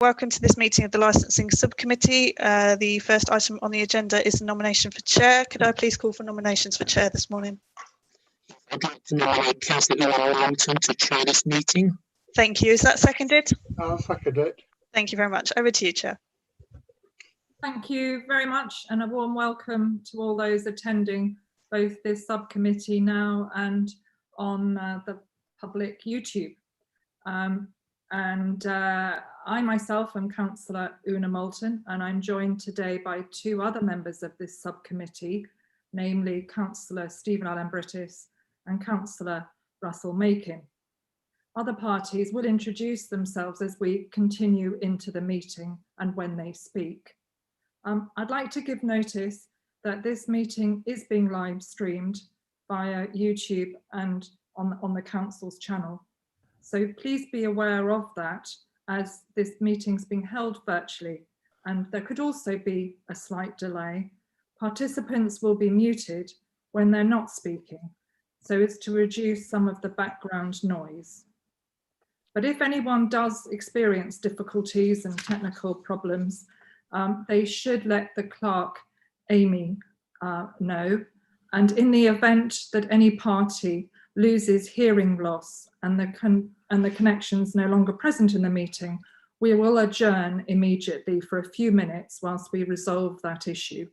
Welcome to this meeting of the Licensing Subcommittee. The first item on the agenda is the nomination for chair. Could I please call for nominations for chair this morning? I'd like to nominate Councillor Moulton to chair this meeting. Thank you. Is that seconded? I'll second it. Thank you very much. Over to you, Chair. Thank you very much, and a warm welcome to all those attending both this subcommittee now and on the public YouTube. I myself am Councillor Una Moulton, and I'm joined today by two other members of this subcommittee, namely Councillor Stephen Allen-Brittis and Councillor Russell Makin. Other parties will introduce themselves as we continue into the meeting and when they speak. I'd like to give notice that this meeting is being live streamed via YouTube and on the Council's channel. So please be aware of that, as this meeting's being held virtually, and there could also be a slight delay. Participants will be muted when they're not speaking, so as to reduce some of the background noise. But if anyone does experience difficulties and technical problems, they should let the clerk, Amy, know. And in the event that any party loses hearing loss and the connection's no longer present in the meeting, we will adjourn immediately for a few minutes whilst we resolve that issue.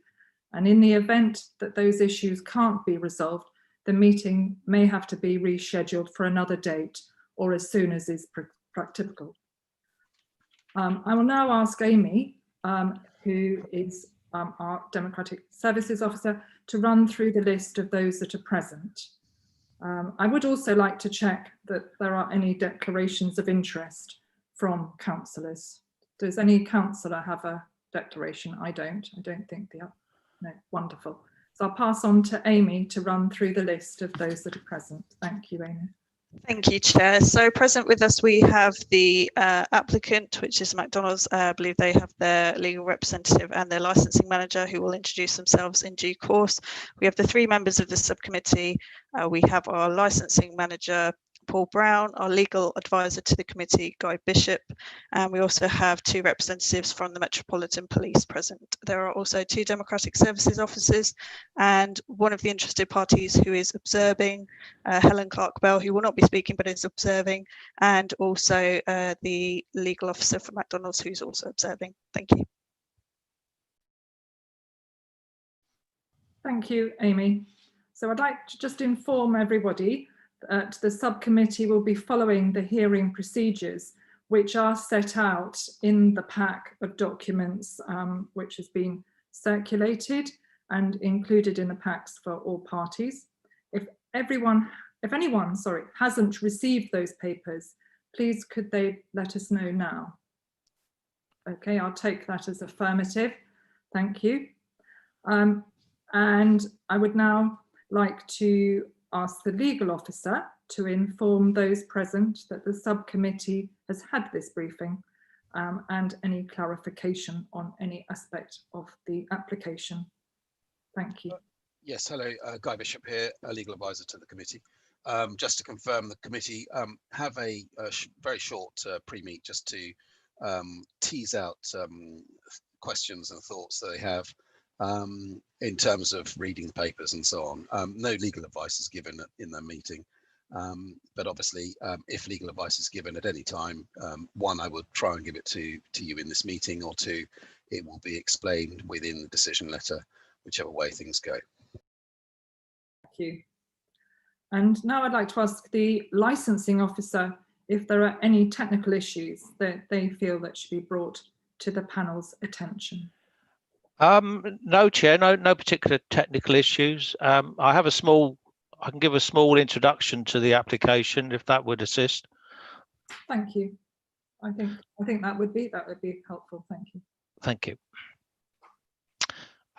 And in the event that those issues can't be resolved, the meeting may have to be rescheduled for another date or as soon as is practicable. I will now ask Amy, who is our Democratic Services Officer, to run through the list of those that are present. I would also like to check that there are any declarations of interest from councillors. Does any councillor have a declaration? I don't think they are. No, wonderful. So I'll pass on to Amy to run through the list of those that are present. Thank you, Amy. Thank you, Chair. So present with us, we have the applicant, which is McDonald's. I believe they have their legal representative and their licensing manager, who will introduce themselves in due course. We have the three members of the subcommittee. We have our licensing manager, Paul Brown, our legal advisor to the committee, Guy Bishop, and we also have two representatives from the Metropolitan Police present. There are also two Democratic Services officers and one of the interested parties who is observing, Helen Clark-Bell, who will not be speaking but is observing, and also the legal officer from McDonald's, who's also observing. Thank you. Thank you, Amy. So I'd like to just inform everybody that the subcommittee will be following the hearing procedures, which are set out in the pack of documents which has been circulated and included in the packs for all parties. If anyone hasn't received those papers, please could they let us know now? Okay, I'll take that as affirmative. Thank you. And I would now like to ask the legal officer to inform those present that the subcommittee has had this briefing and any clarification on any aspect of the application. Thank you. Yes, hello, Guy Bishop here, a legal advisor to the committee. Just to confirm, the committee have a very short pre-meet just to tease out questions and thoughts that they have in terms of reading the papers and so on. No legal advice is given in the meeting, but obviously if legal advice is given at any time, one, I would try and give it to you in this meeting, or two, it will be explained within the decision letter, whichever way things go. Thank you. And now I'd like to ask the licensing officer if there are any technical issues that they feel that should be brought to the panel's attention. No, Chair, no particular technical issues. I can give a small introduction to the application if that would assist. Thank you. I think that would be helpful. Thank you. Thank you.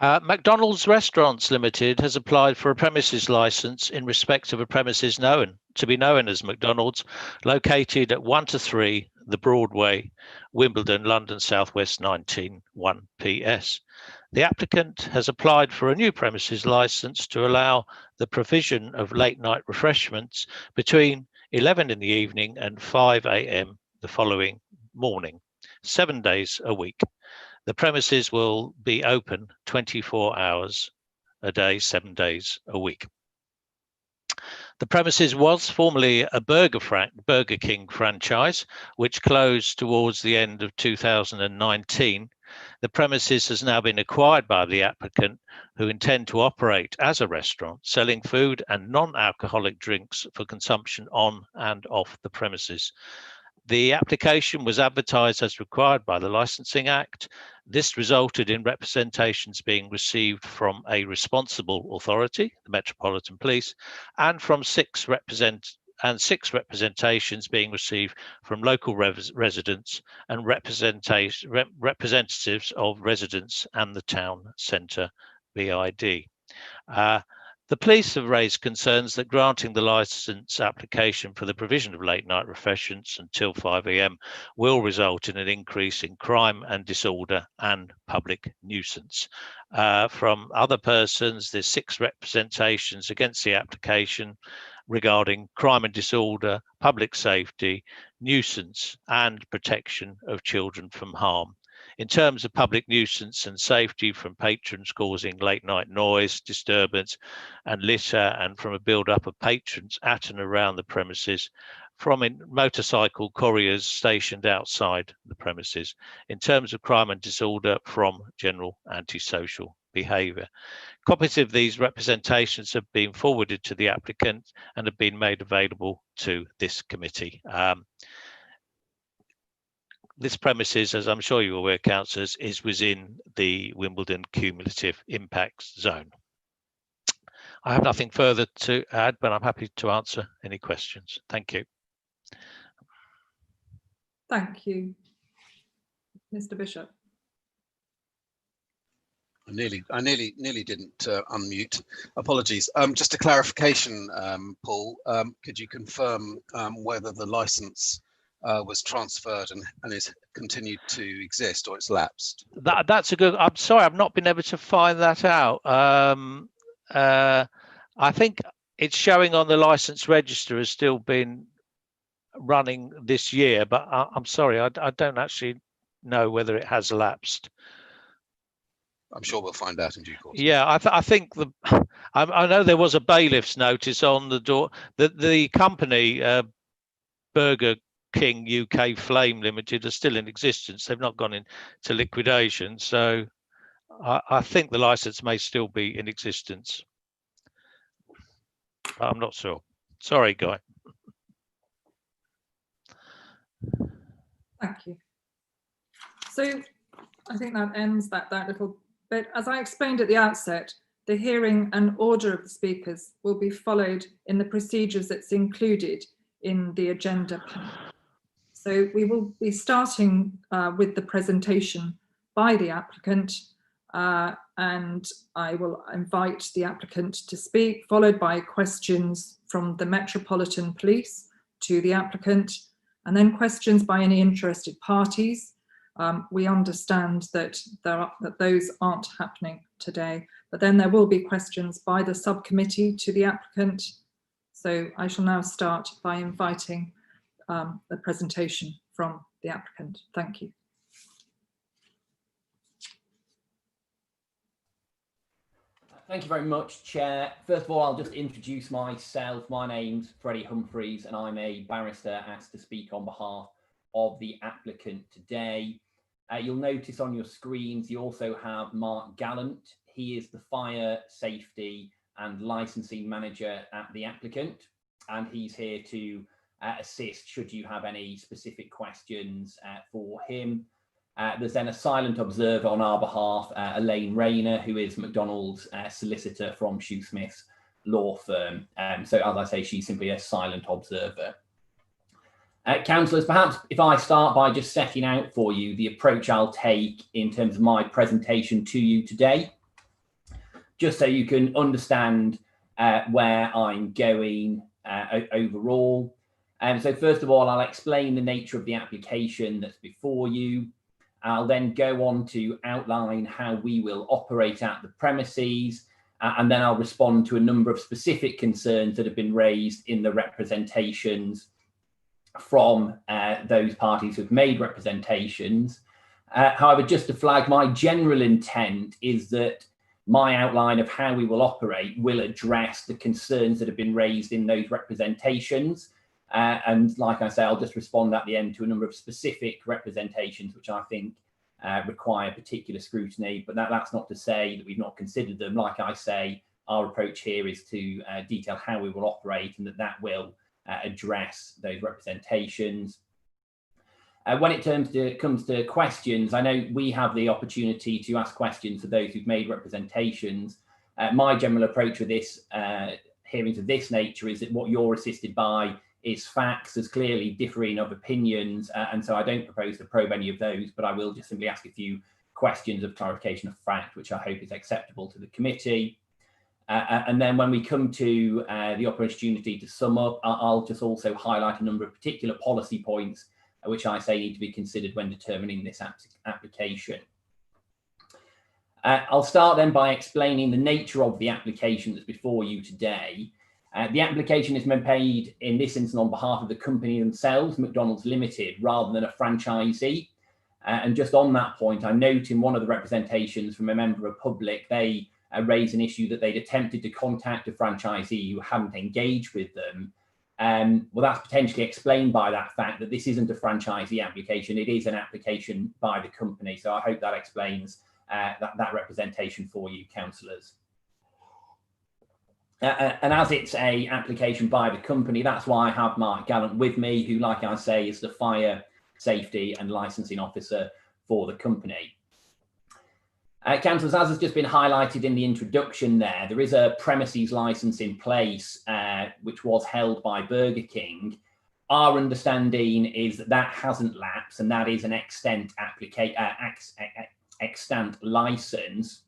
McDonald's Restaurants Limited has applied for a premises license in respect of a premises to be known as McDonald's, located at 1 to 3 the Broadway, Wimbledon, London, Southwest 191 PS. The applicant has applied for a new premises license to allow the provision of late night refreshments between 11 in the evening and 5 AM the following morning, 7 days a week. The premises will be open 24 hours a day, 7 days a week. The premises was formerly a Burger King franchise, which closed towards the end of 2019. The premises has now been acquired by the applicant, who intend to operate as a restaurant, selling food and non-alcoholic drinks for consumption on and off the premises. The application was advertised as required by the Licensing Act. This resulted in representations being received from a responsible authority, the Metropolitan Police, and from six representations being received from local residents and representatives of residents and the town centre BID. The police have raised concerns that granting the licence application for the provision of late night refreshments until 5 AM will result in an increase in crime and disorder and public nuisance. From other persons, there's 6 representations against the application regarding crime and disorder, public safety, nuisance and protection of children from harm. In terms of public nuisance and safety, from patrons causing late night noise, disturbance and litter, and from a build-up of patrons at and around the premises, from motorcycle couriers stationed outside the premises. In terms of crime and disorder, from general antisocial behaviour. Copies of these representations have been forwarded to the applicant and have been made available to this committee. This premises, as I'm sure you're aware, councillors, is within the Wimbledon Cumulative Impact Zone. I have nothing further to add, but I'm happy to answer any questions. Thank you. Thank you. Mr. Bishop. I nearly didn't unmute. Apologies. Just a clarification, Paul. Could you confirm whether the licence was transferred and is continued to exist, or it's lapsed? That's a good. I'm sorry, I've not been able to find that out. I think it's showing on the licence register as still been running this year, but I'm sorry, I don't actually know whether it has lapsed. I'm sure we'll find out in due course. Yeah, I think I know there was a bailiff's notice on the door. The company Burger King UK Flame Limited are still in existence. They've not gone into liquidation, so I think the license may still be in existence. I'm not sure. Sorry, Guy. Thank you. So I think that ends that little bit. As I explained at the outset, the hearing and order of the speakers will be followed in the procedures that's included in the agenda pack. So we will be starting with the presentation by the applicant, and I will invite the applicant to speak, followed by questions from the Metropolitan Police to the applicant, and then questions by any interested parties. We understand that those aren't happening today, but then there will be questions by the subcommittee to the applicant. So I shall now start by inviting the presentation from the applicant. Thank you. Thank you very much, Chair. First of all, I'll just introduce myself. My name's Freddie Humphreys and I'm a barrister asked to speak on behalf of the applicant today. You'll notice on your screens you also have Mark Gallant. He is the Fire, Safety and Licensing Manager at the applicant, and he's here to assist should you have any specific questions for him. There's then a silent observer on our behalf, Elaine Rayner, who is McDonald's solicitor from Shoesmith's law firm. So as I say, she's simply a silent observer. Councillors, perhaps if I start by just setting out for you the approach I'll take in terms of my presentation to you today, just so you can understand where I'm going overall. So first of all, I'll explain the nature of the application that's before you. I'll then go on to outline how we will operate at the premises, and then I'll respond to a number of specific concerns that have been raised in the representations from those parties who've made representations. However, just to flag, my general intent is that my outline of how we will operate will address the concerns that have been raised in those representations. And like I say, I'll just respond at the end to a number of specific representations, which I think require particular scrutiny, but that's not to say that we've not considered them. Like I say, our approach here is to detail how we will operate, and that will address those representations. When it comes to questions, I know we have the opportunity to ask questions to those who've made representations. My general approach with this hearings of this nature is that what you're assisted by is facts. There's clearly differing of opinions, and so I don't propose to probe any of those, but I will just simply ask a few questions of clarification of fact, which I hope is acceptable to the committee. And then when we come to the opportunity to sum up, I'll just also highlight a number of particular policy points which I say need to be considered when determining this application. I'll start then by explaining the nature of the application that's before you today. The application is made in this instance on behalf of the company themselves, McDonald's Limited, rather than a franchisee. And just on that point, I note in one of the representations from a member of public, they raised an issue that they'd attempted to contact a franchisee who hadn't engaged with them. Well, that's potentially explained by that fact that this isn't a franchisee application, it is an application by the company. So I hope that explains that representation for you, councillors. And as it's a application by the company, that's why I have Mark Gallant with me, who, like I say, is the fire safety and licensing officer for the company. Councillors, as has just been highlighted in the introduction there is a premises licence in place, which was held by Burger King. Our understanding is that that hasn't lapsed, and that is an extant licence.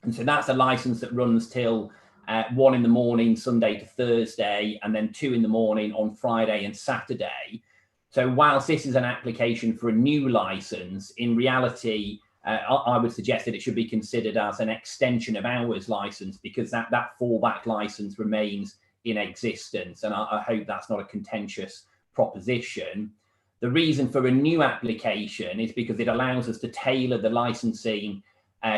And so that's a licence that runs till 1 in the morning, Sunday to Thursday, and then 2 in the morning on Friday and Saturday. So whilst this is an application for a new licence, in reality, I would suggest that it should be considered as an extension of hours licence, because that fallback licence remains in existence. And I hope that's not a contentious proposition. The reason for a new application is because it allows us to tailor the licensing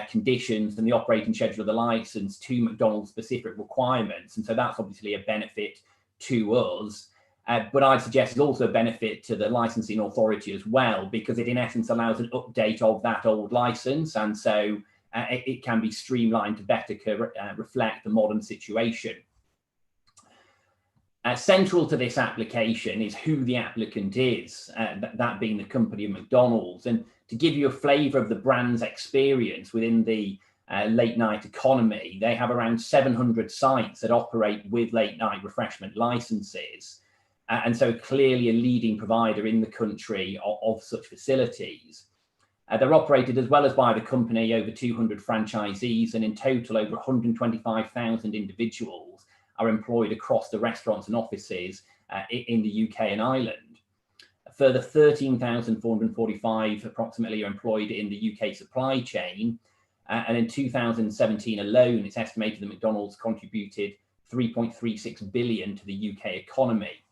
conditions and the operating schedule of the licence to McDonald's specific requirements. And so that's obviously a benefit to us. But I'd suggest it's also a benefit to the licensing authority as well, because it in essence allows an update of that old licence, and so it can be streamlined to better reflect the modern situation. Central to this application is who the applicant is, that being the company of McDonald's. And to give you a flavour of the brand's experience within the late night economy, they have around 700 sites that operate with late night refreshment licences. And so clearly a leading provider in the country of such facilities. They're operated as well as by the company over 200 franchisees, and in total over 125,000 individuals are employed across the restaurants and offices in the UK and Ireland. A further 13,445 approximately are employed in the UK supply chain. And in 2017 alone, it's estimated that McDonald's contributed 3.36 billion to the UK economy.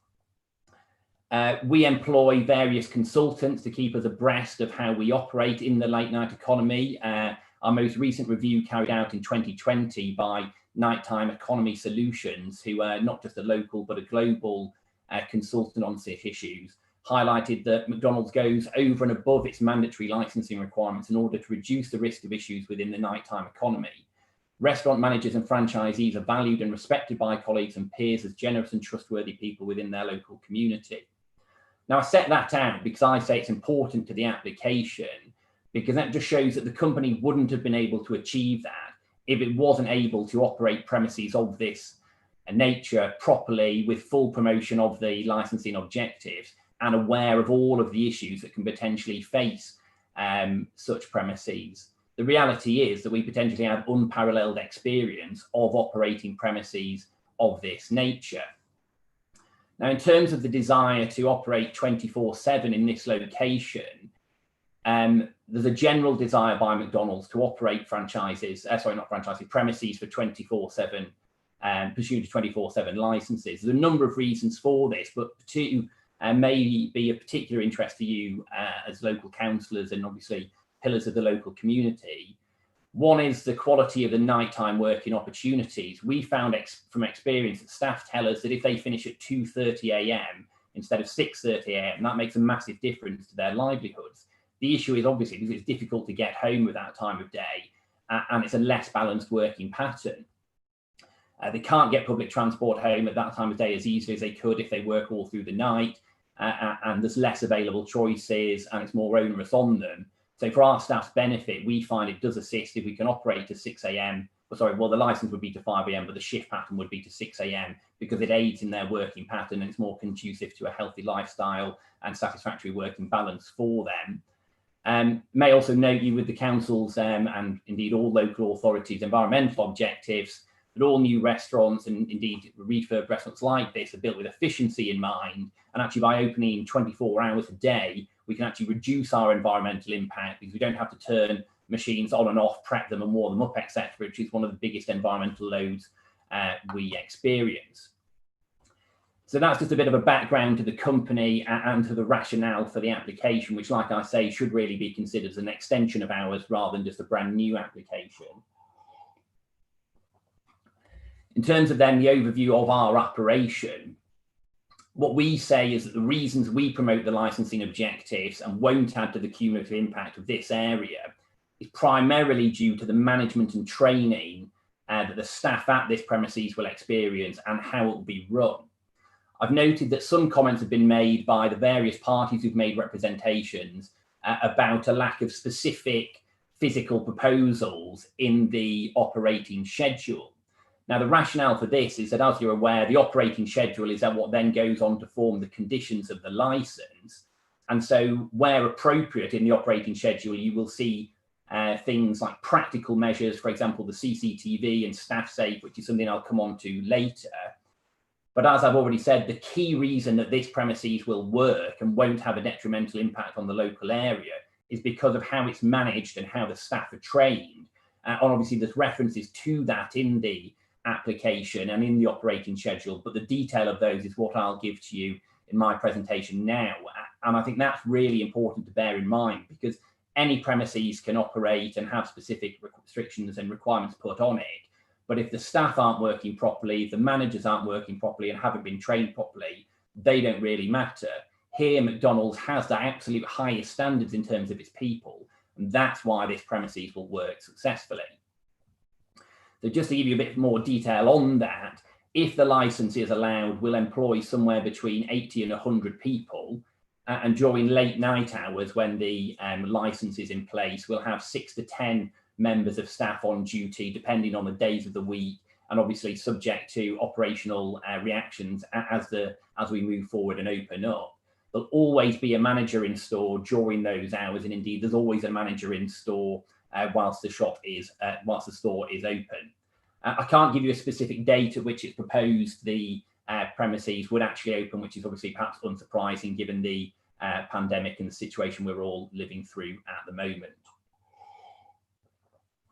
We employ various consultants to keep us abreast of how we operate in the late night economy. Our most recent review carried out in 2020 by Nighttime Economy Solutions, who are not just a local but a global consultant on such issues, highlighted that McDonald's goes over and above its mandatory licensing requirements in order to reduce the risk of issues within the nighttime economy. Restaurant managers and franchisees are valued and respected by colleagues and peers as generous and trustworthy people within their local community. Now, I set that out because I say it's important to the application, because that just shows that the company wouldn't have been able to achieve that if it wasn't able to operate premises of this nature properly, with full promotion of the licensing objectives and aware of all of the issues that can potentially face such premises. The reality is that we potentially have unparalleled experience of operating premises of this nature. Now, in terms of the desire to operate 24/7 in this location, there's a general desire by McDonald's to operate premises for 24/7, pursuant to 24/7 licenses. There's a number of reasons for this, but two may be of particular interest to you as local councillors and obviously pillars of the local community. One is the quality of the nighttime working opportunities. We found from experience that staff tell us that if they finish at 2:30 a.m. instead of 6:30 a.m., that makes a massive difference to their livelihoods. The issue is obviously because it's difficult to get home at that time of day, and it's a less balanced working pattern. They can't get public transport home at that time of day as easily as they could if they work all through the night, and there's less available choices and it's more onerous on them. So for our staff's benefit, we find it does assist if we can operate to 6 a.m. Well, the license would be to 5 a.m., but the shift pattern would be to 6 a.m. because it aids in their working pattern and it's more conducive to a healthy lifestyle and satisfactory working balance for them. May also note you with the council's and indeed all local authorities' environmental objectives that all new restaurants and indeed refurb restaurants like this are built with efficiency in mind. And actually by opening 24 hours a day, we can actually reduce our environmental impact because we don't have to turn machines on and off, prep them and warm them up, etc., which is one of the biggest environmental loads we experience. So that's just a bit of a background to the company and to the rationale for the application, which, like I say, should really be considered as an extension of ours rather than just a brand new application. In terms of then the overview of our operation, what we say is that the reasons we promote the licensing objectives and won't add to the cumulative impact of this area is primarily due to the management and training that the staff at this premises will experience and how it will be run. I've noted that some comments have been made by the various parties who've made representations about a lack of specific physical proposals in the operating schedule. Now, the rationale for this is that, as you're aware, the operating schedule is what then goes on to form the conditions of the license. And so where appropriate in the operating schedule, you will see things like practical measures, for example, the CCTV and staff safe, which is something I'll come on to later. But as I've already said, the key reason that this premises will work and won't have a detrimental impact on the local area is because of how it's managed and how the staff are trained. And obviously there's references to that in the application and in the operating schedule, but the detail of those is what I'll give to you in my presentation now. And I think that's really important to bear in mind because any premises can operate and have specific restrictions and requirements put on it. But if the staff aren't working properly, if the managers aren't working properly and haven't been trained properly, they don't really matter. Here, McDonald's has the absolute highest standards in terms of its people, and that's why this premises will work successfully. So just to give you a bit more detail on that, if the license is allowed, we'll employ somewhere between 80 and 100 people. And during late night hours, when the license is in place, we'll have 6 to 10 members of staff on duty, depending on the days of the week, and obviously subject to operational reactions as we move forward and open up. There'll always be a manager in store during those hours, and indeed, there's always a manager in store whilst the store is open. I can't give you a specific date at which it's proposed the premises would actually open, which is obviously perhaps unsurprising given the pandemic and the situation we're all living through at the moment.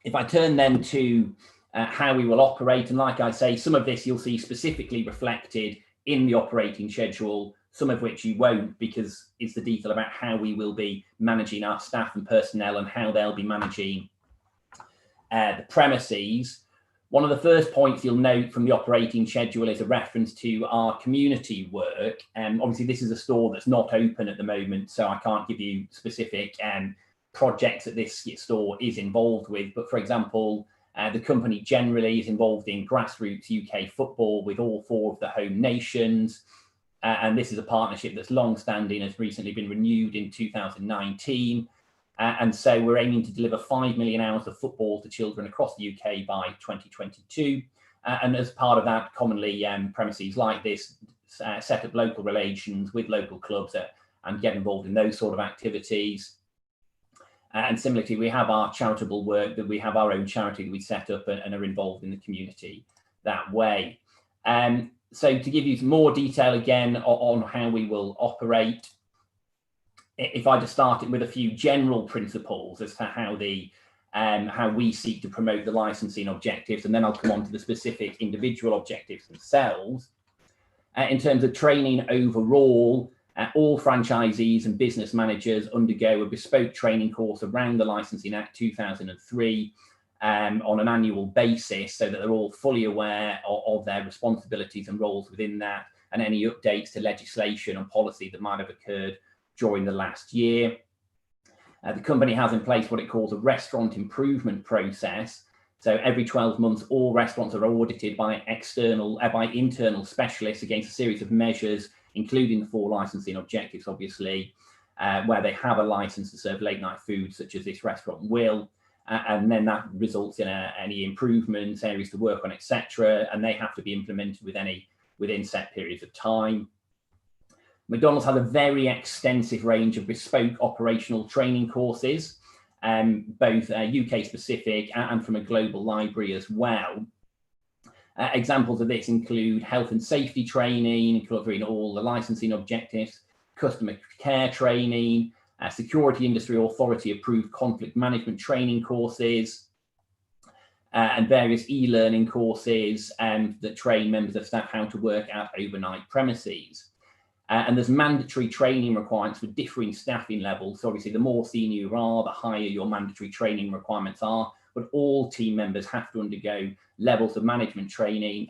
If I turn then to how we will operate, and like I say, some of this you'll see specifically reflected in the operating schedule, some of which you won't, because it's the detail about how we will be managing our staff and personnel and how they'll be managing the premises. One of the first points you'll note from the operating schedule is a reference to our community work. Obviously, this is a store that's not open at the moment, so I can't give you specific projects that this store is involved with. But for example, the company generally is involved in grassroots UK football with all 4 of the home nations. And this is a partnership that's long-standing, has recently been renewed in 2019. And so we're aiming to deliver 5 million hours of football to children across the UK by 2022. And as part of that, commonly premises like this set up local relations with local clubs and get involved in those sort of activities. And similarly, we have our charitable work, that we have our own charity that we set up and are involved in the community that way. So to give you some more detail again on how we will operate, if I just start it with a few general principles as to how we seek to promote the licensing objectives, and then I'll come on to the specific individual objectives themselves. In terms of training overall, All franchisees and business managers undergo a bespoke training course around the Licensing Act 2003 on an annual basis, so that they're all fully aware of their responsibilities and roles within that, and any updates to legislation and policy that might have occurred during the last year. The company has in place what it calls a restaurant improvement process. So every 12 months, all restaurants are audited by internal specialists against a series of measures, including the 4 licensing objectives, obviously, where they have a license to serve late night food, such as this restaurant will. And then that results in any improvements, areas to work on, etc. And they have to be implemented within set periods of time. McDonald's has a very extensive range of bespoke operational training courses, both UK specific and from a global library as well. Examples of this include health and safety training, covering all the licensing objectives, customer care training, security industry authority approved conflict management training courses, and various e-learning courses that train members of staff how to work at overnight premises. And there's mandatory training requirements for differing staffing levels. So obviously, the more senior you are, the higher your mandatory training requirements are. But all team members have to undergo levels of management training,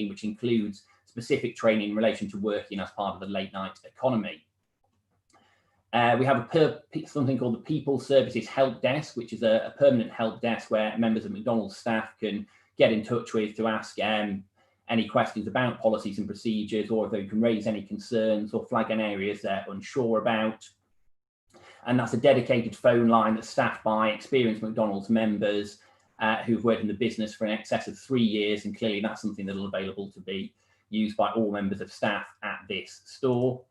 which includes specific training in relation to working as part of the late night economy. We have something called the People Services Help Desk, which is a permanent help desk where members of McDonald's staff can get in touch with to ask any questions about policies and procedures, or if they can raise any concerns or flag any areas they're unsure about. And that's a dedicated phone line that's staffed by experienced McDonald's members who've worked in the business for in excess of 3 years. And clearly that's something that'll be available to be used by all members of staff at this store.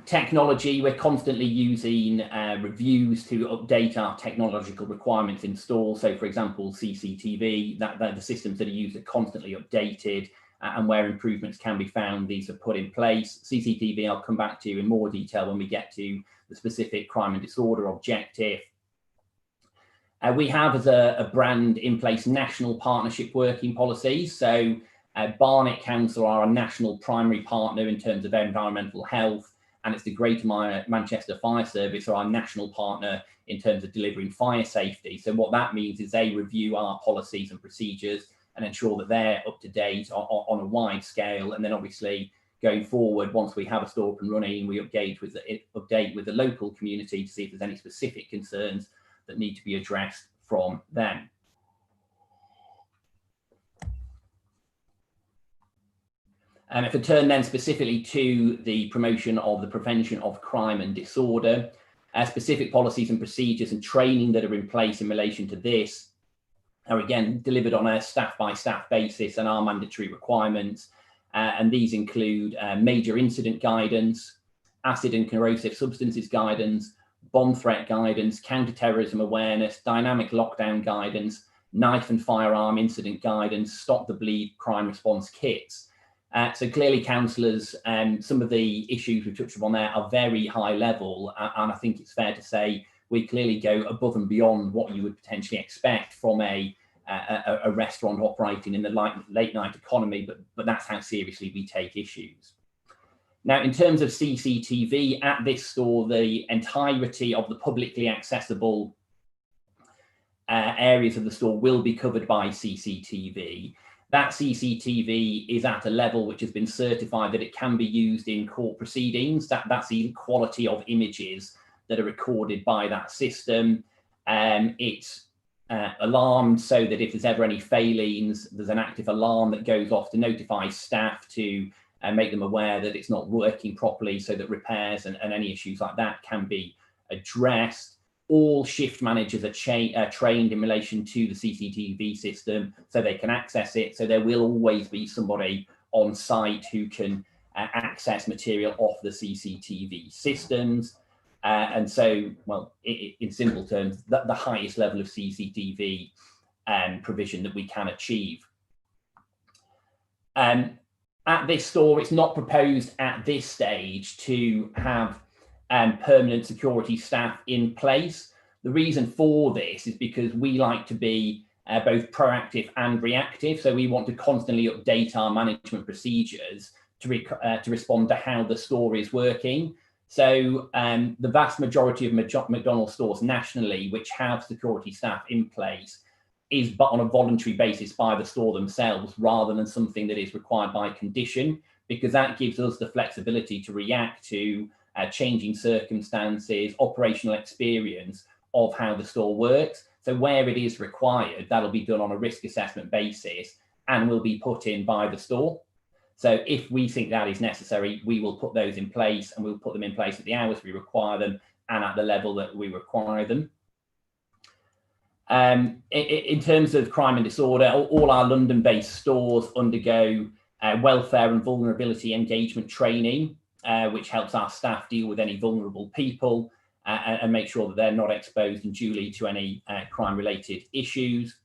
Technology, we're constantly using reviews to update our technological requirements in stores. So for example, CCTV, the systems that are used are constantly updated, and where improvements can be found, these are put in place. CCTV, I'll come back to in more detail when we get to the specific crime and disorder objective. We have, as a brand, in place national partnership working policies. So Barnet Council are a national primary partner in terms of environmental health, and it's the Greater Manchester Fire Service are our national partner in terms of delivering fire safety. So what that means is they review our policies and procedures and ensure that they're up to date on a wide scale. And then obviously going forward, once we have a store up and running, we update with the local community to see if there's any specific concerns that need to be addressed from them. If I turn then specifically to the promotion of the prevention of crime and disorder, specific policies and procedures and training that are in place in relation to this are again delivered on a staff-by-staff basis and are mandatory requirements. And these include major incident guidance, acid and corrosive substances guidance, bomb threat guidance, counter-terrorism awareness, dynamic lockdown guidance, knife and firearm incident guidance, stop the bleed crime response kits. So clearly, councillors, some of the issues we've touched upon there are very high level, and I think it's fair to say we clearly go above and beyond what you would potentially expect from a restaurant operating in the late night economy, but that's how seriously we take issues. Now, in terms of CCTV at this store, the entirety of the publicly accessible areas of the store will be covered by CCTV. That CCTV is at a level which has been certified that it can be used in court proceedings. That's the quality of images that are recorded by that system. It's alarmed so that if there's ever any failings, there's an active alarm that goes off to notify staff to make them aware that it's not working properly, so that repairs and any issues like that can be addressed. All shift managers are trained in relation to the CCTV system so they can access it. So there will always be somebody on site who can access material off the CCTV systems. And so, well, in simple terms, the highest level of CCTV provision that we can achieve. At this store, it's not proposed at this stage to have permanent security staff in place. The reason for this is because we like to be both proactive and reactive. So we want to constantly update our management procedures to respond to how the store is working. So the vast majority of McDonald's stores nationally, which have security staff in place, is but on a voluntary basis by the store themselves, rather than something that is required by condition, because that gives us the flexibility to react to changing circumstances, operational experience of how the store works. So where it is required, that'll be done on a risk assessment basis and will be put in by the store. So if we think that is necessary, we will put those in place, and we'll put them in place at the hours we require them and at the level that we require them. In terms of crime and disorder, all our London-based stores undergo welfare and vulnerability engagement training, which helps our staff deal with any vulnerable people and make sure that they're not exposed unduly to any crime-related issues.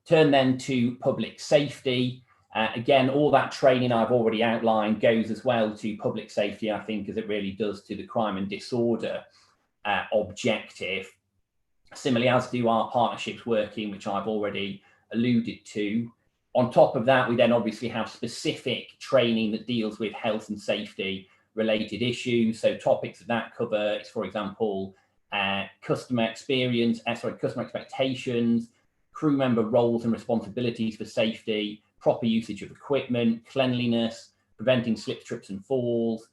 Turn then to public safety. Again, all that training I've already outlined goes as well to public safety, I think, as it really does to the crime and disorder objective. Similarly, as do our partnerships working, which I've already alluded to. On top of that, we then obviously have specific training that deals with health and safety related issues. So topics that cover is, for example, customer expectations, crew member roles and responsibilities for safety, proper usage of equipment, cleanliness, preventing slips, trips and falls,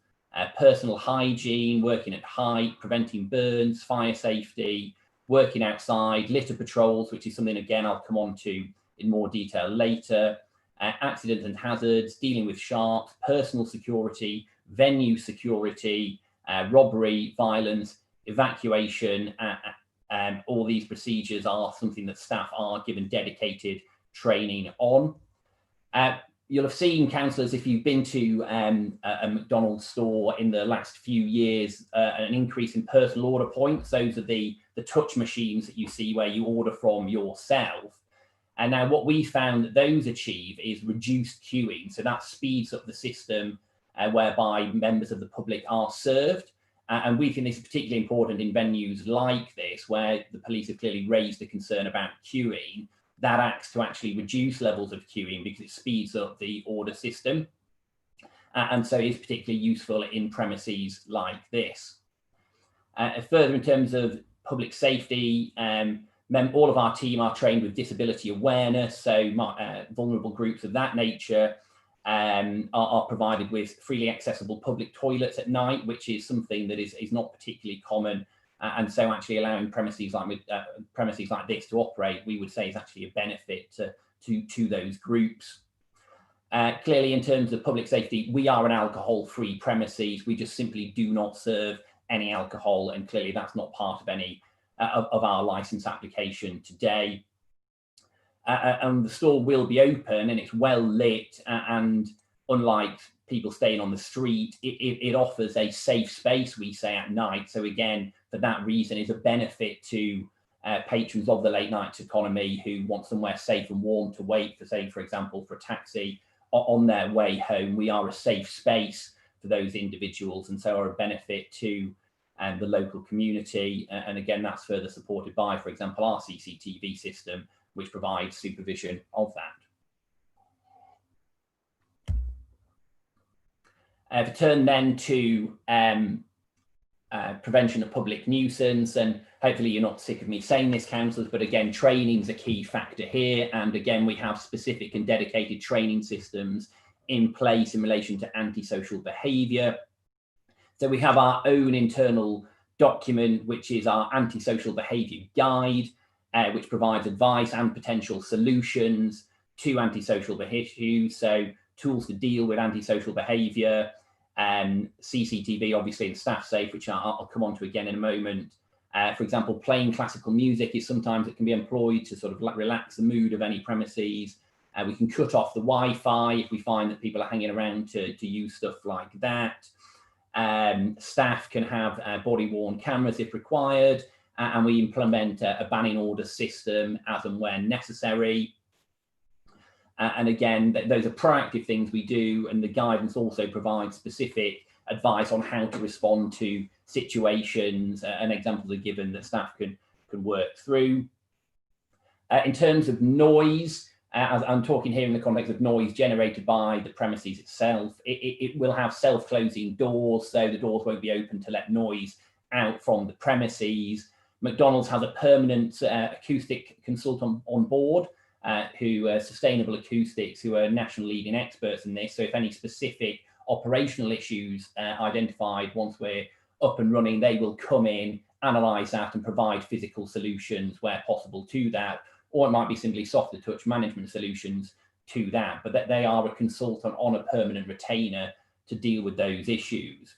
personal hygiene, working at height, preventing burns, fire safety, working outside, litter patrols, which is something, again, I'll come on to in more detail later, accidents and hazards, dealing with sharks, personal security, venue security, robbery, violence, evacuation. All these procedures are something that staff are given dedicated training on. You'll have seen, councillors, if you've been to a McDonald's store in the last few years, an increase in personal order points. Those are the touch machines that you see where you order from yourself. And now what we found that those achieve is reduced queuing. So that speeds up the system whereby members of the public are served. And we think this is particularly important in venues like this, where the police have clearly raised a concern about queuing. That acts to actually reduce levels of queuing because it speeds up the order system. And so it is particularly useful in premises like this. Further, in terms of public safety, all of our team are trained with disability awareness. So vulnerable groups of that nature are provided with freely accessible public toilets at night, which is something that is not particularly common. And so actually allowing premises like this to operate, we would say, is actually a benefit to those groups. Clearly, in terms of public safety, we are an alcohol-free premises. We just simply do not serve any alcohol, and clearly that's not part of any of our license application today. And the store will be open and it's well lit, and unlike people staying on the street, it offers a safe space, we say, at night. So again, for that reason, is a benefit to patrons of the late night economy who want somewhere safe and warm to wait for, say, for example, for a taxi on their way home. We are a safe space for those individuals, and so are a benefit to the local community. And again, that's further supported by, for example, our CCTV system, which provides supervision of that. To turn then to prevention of public nuisance, and hopefully you're not sick of me saying this, councillors, but again, training's a key factor here. And again, we have specific and dedicated training systems in place in relation to antisocial behaviour. So we have our own internal document, which is our antisocial behaviour guide, which provides advice and potential solutions to antisocial issues. So tools to deal with antisocial behaviour, CCTV, obviously, and staff safe, which I'll come on to again in a moment. For example, playing classical music is sometimes it can be employed to sort of relax the mood of any premises. We can cut off the Wi-Fi if we find that people are hanging around to use stuff like that. Staff can have body-worn cameras if required, and we implement a banning order system as and when necessary. And again, those are proactive things we do, and the guidance also provides specific advice on how to respond to situations, and examples are given that staff can work through. In terms of noise, as I'm talking here in the context of noise generated by the premises itself, it will have self-closing doors, so the doors won't be open to let noise out from the premises. McDonald's has a permanent acoustic consultant on board, who are Sustainable Acoustics, who are national leading experts in this. So if any specific operational issues identified once we're up and running, they will come in, analyse that and provide physical solutions where possible to that, or it might be simply softer touch management solutions to that, but that they are a consultant on a permanent retainer to deal with those issues.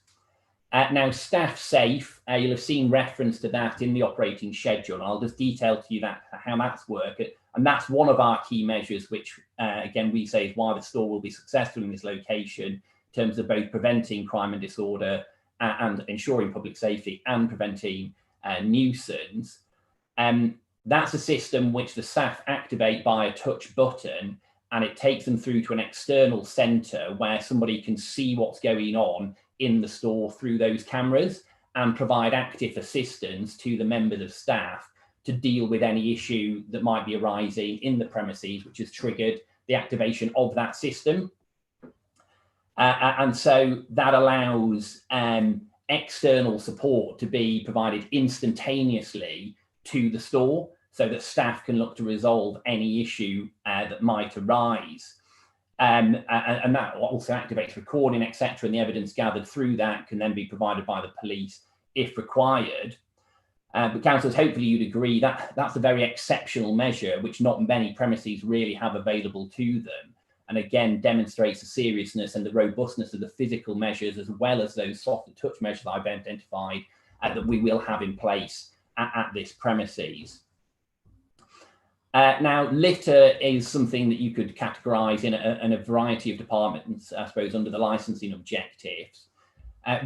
Now, staff safe, you'll have seen reference to that in the operating schedule, and I'll just detail to you how that's worked. And that's one of our key measures, which again, we say is why the store will be successful in this location in terms of both preventing crime and disorder and ensuring public safety and preventing nuisance. That's a system which the staff activate by a touch button, and it takes them through to an external centre where somebody can see what's going on in the store through those cameras and provide active assistance to the members of staff to deal with any issue that might be arising in the premises, which has triggered the activation of that system. And so that allows external support to be provided instantaneously to the store so that staff can look to resolve any issue that might arise. And that also activates recording, etc. And the evidence gathered through that can then be provided by the police if required. But councillors, hopefully you'd agree that that's a very exceptional measure, which not many premises really have available to them. And again, demonstrates the seriousness and the robustness of the physical measures, as well as those softer touch measures that I've identified that we will have in place at this premises. Now, litter is something that you could categorise in a variety of departments, I suppose, under the licensing objectives.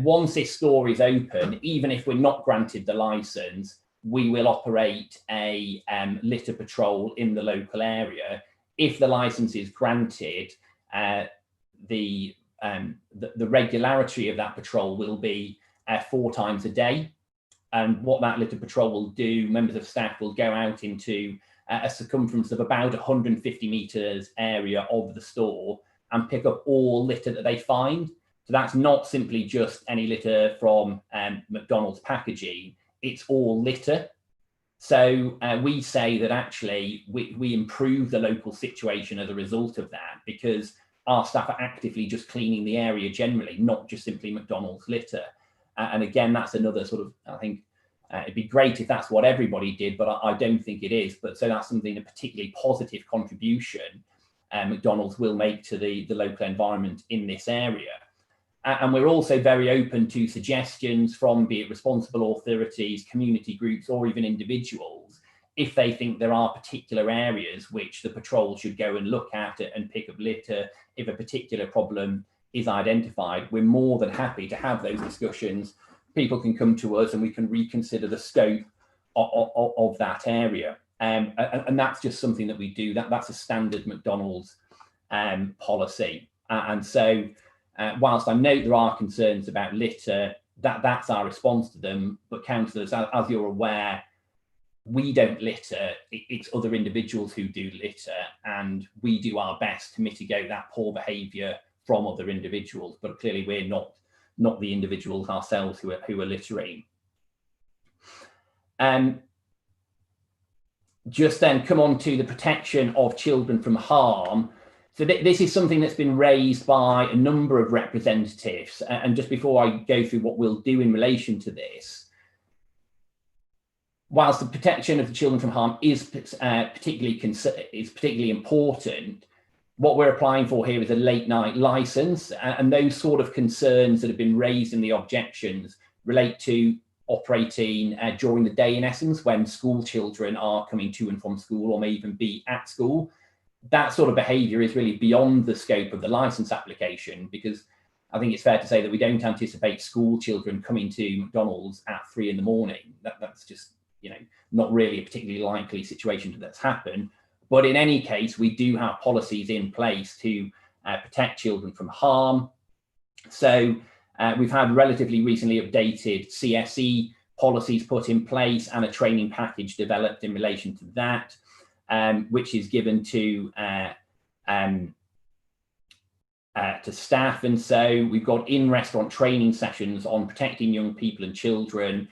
Once this store is open, even if we're not granted the licence, we will operate a litter patrol in the local area. If the licence is granted, the regularity of that patrol will be 4 times a day. And what that litter patrol will do, members of staff will go out into a circumference of about 150 metres area of the store and pick up all litter that they find. So that's not simply just any litter from McDonald's packaging, it's all litter. So we say that actually we improve the local situation as a result of that, because our staff are actively just cleaning the area generally, not just simply McDonald's litter. And again, that's another sort of, I think, it'd be great if that's what everybody did, but I don't think it is. But so that's something, a particularly positive contribution McDonald's will make to the local environment in this area. And we're also very open to suggestions from, be it responsible authorities, community groups, or even individuals, if they think there are particular areas which the patrol should go and look at it and pick up litter. If a particular problem is identified, we're more than happy to have those discussions. People can come to us and we can reconsider the scope of that area. And that's just something that we do. That's a standard McDonald's policy. And so whilst I note there are concerns about litter, that's our response to them. But councillors, as you're aware, we don't litter, it's other individuals who do litter, and we do our best to mitigate that poor behaviour from other individuals. But clearly we're not the individuals ourselves who are littering. Just then come on to the protection of children from harm. So this is something that's been raised by a number of representatives. And just before I go through what we'll do in relation to this, whilst the protection of the children from harm is particularly important, what we're applying for here is a late night licence, and those sort of concerns that have been raised in the objections relate to operating during the day, in essence, when school children are coming to and from school or may even be at school. That sort of behaviour is really beyond the scope of the licence application, because I think it's fair to say that we don't anticipate school children coming to McDonald's at 3 in the morning. That's just, not really a particularly likely situation that's happened. But in any case, we do have policies in place to protect children from harm. So we've had relatively recently updated CSE policies put in place and a training package developed in relation to that. which is given to staff. And so we've got in-restaurant training sessions on protecting young people and children,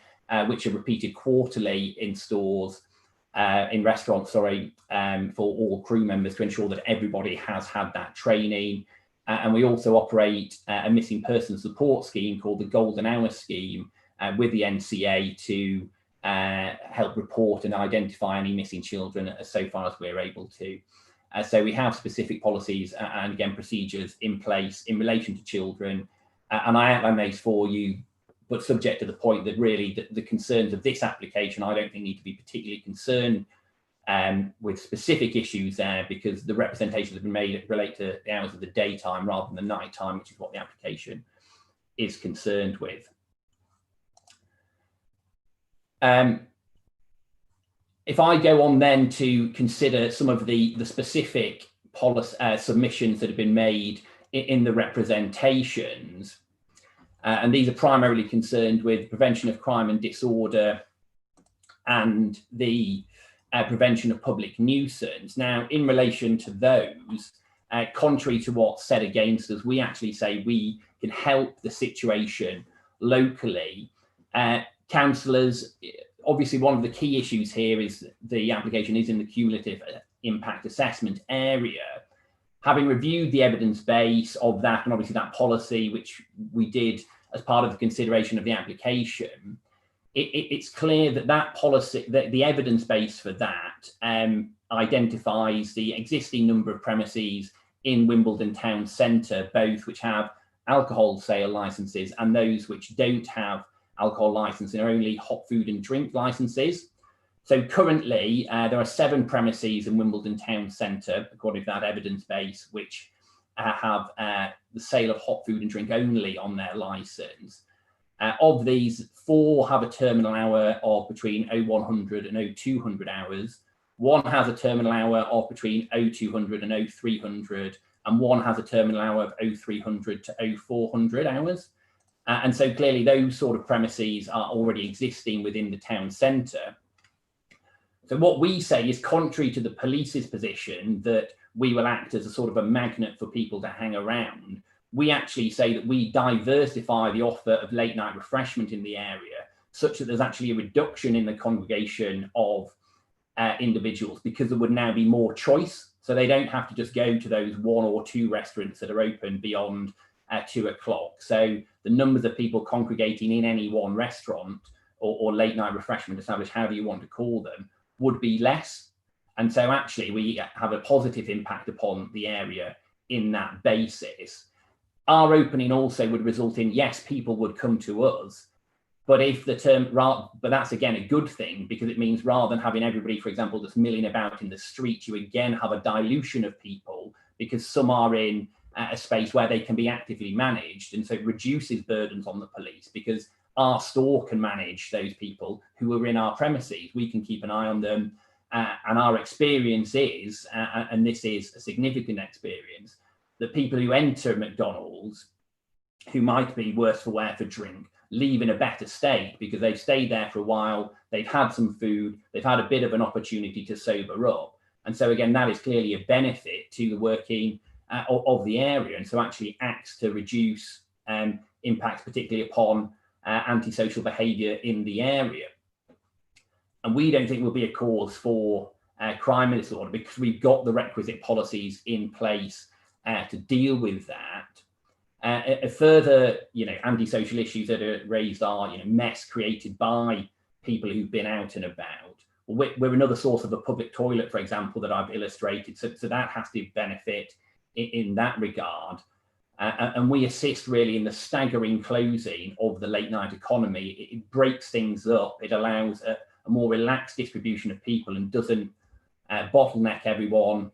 which are repeated quarterly in stores, in restaurants, sorry, for all crew members to ensure that everybody has had that training. And we also operate a missing person support scheme called the Golden Hour Scheme with the NCA to help report and identify any missing children so far as we're able to. So we have specific policies and again procedures in place in relation to children, and I outline those for you, but subject to the point that really the concerns of this application I don't think need to be particularly concerned with specific issues there, because the representations have been made relate to the hours of the daytime rather than the night time, which is what the application is concerned with. If I go on then to consider some of the specific policy submissions that have been made in the representations, and these are primarily concerned with prevention of crime and disorder and the prevention of public nuisance. Now, in relation to those, contrary to what's said against us, we actually say we can help the situation locally. Councillors, obviously one of the key issues here is the application is in the cumulative impact assessment area. Having reviewed the evidence base of that, and obviously that policy, which we did as part of the consideration of the application, it's clear that that policy, that the evidence base for that identifies the existing number of premises in Wimbledon town centre, both which have alcohol sale licences and those which don't have alcohol licensing, are only hot food and drink licences. So currently there are 7 premises in Wimbledon town centre, according to that evidence base, which have the sale of hot food and drink only on their licence. Of these, 4 have a terminal hour of between 0100 and 0200 hours. 1 has a terminal hour of between 0200 and 0300, and 1 has a terminal hour of 0300 to 0400 hours. And so clearly those sort of premises are already existing within the town centre. So what we say is, contrary to the police's position that we will act as a sort of a magnet for people to hang around, we actually say that we diversify the offer of late night refreshment in the area, such that there's actually a reduction in the congregation of individuals, because there would now be more choice. So they don't have to just go to those 1 or 2 restaurants that are open beyond 2 o'clock. So the numbers of people congregating in any one restaurant or late night refreshment establishment, however you want to call them, would be less. And so actually we have a positive impact upon the area in that basis. Our opening also would result in, yes, people would come to us, but if the term, but that's again a good thing, because it means rather than having everybody, for example, just milling about in the street, you again have a dilution of people, because some are in a space where they can be actively managed. And so it reduces burdens on the police, because our store can manage those people who are in our premises. We can keep an eye on them. And our experience is, and this is a significant experience, that people who enter McDonald's, who might be worse for wear for drink, leave in a better state because they've stayed there for a while, they've had some food, they've had a bit of an opportunity to sober up. And so again, that is clearly a benefit to the working of the area, and so actually acts to reduce impacts, particularly upon antisocial behaviour in the area. And we don't think will be a cause for crime and disorder, because we've got the requisite policies in place to deal with that. A further, antisocial issues that are raised are, mess created by people who've been out and about. We're another source of a public toilet, for example, that I've illustrated. So that has to benefit in that regard. And we assist really in the staggering closing of the late night economy. It breaks things up. It allows a more relaxed distribution of people and doesn't bottleneck everyone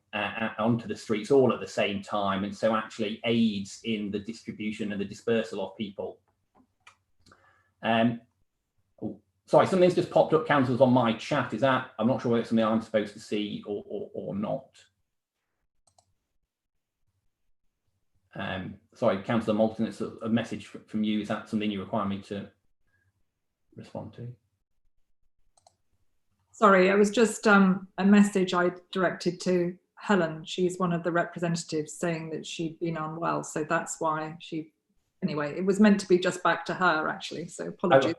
onto the streets all at the same time, and so actually aids in the distribution and the dispersal of people. Sorry, something's just popped up, councillors, on my chat. Is that, I'm not sure whether it's something I'm supposed to see or not. Sorry, Councillor Moulton, it's a message from you. Is that something you require me to respond to? Sorry, it was just a message I directed to Helen. She's one of the representatives saying that she'd been unwell. So that's why anyway, it was meant to be just back to her actually. So apologies.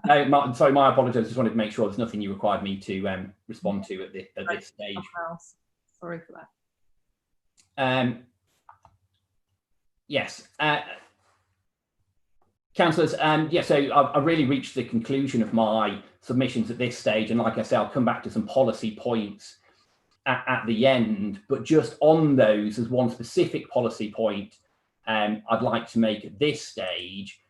No, sorry, my apologies. I just wanted to make sure there's nothing you required me to respond to at this stage. Sorry for that. Yes. Councillors, so I've really reached the conclusion of my submissions at this stage. And like I say, I'll come back to some policy points at the end. But just on those, as one specific policy point I'd like to make at this stage.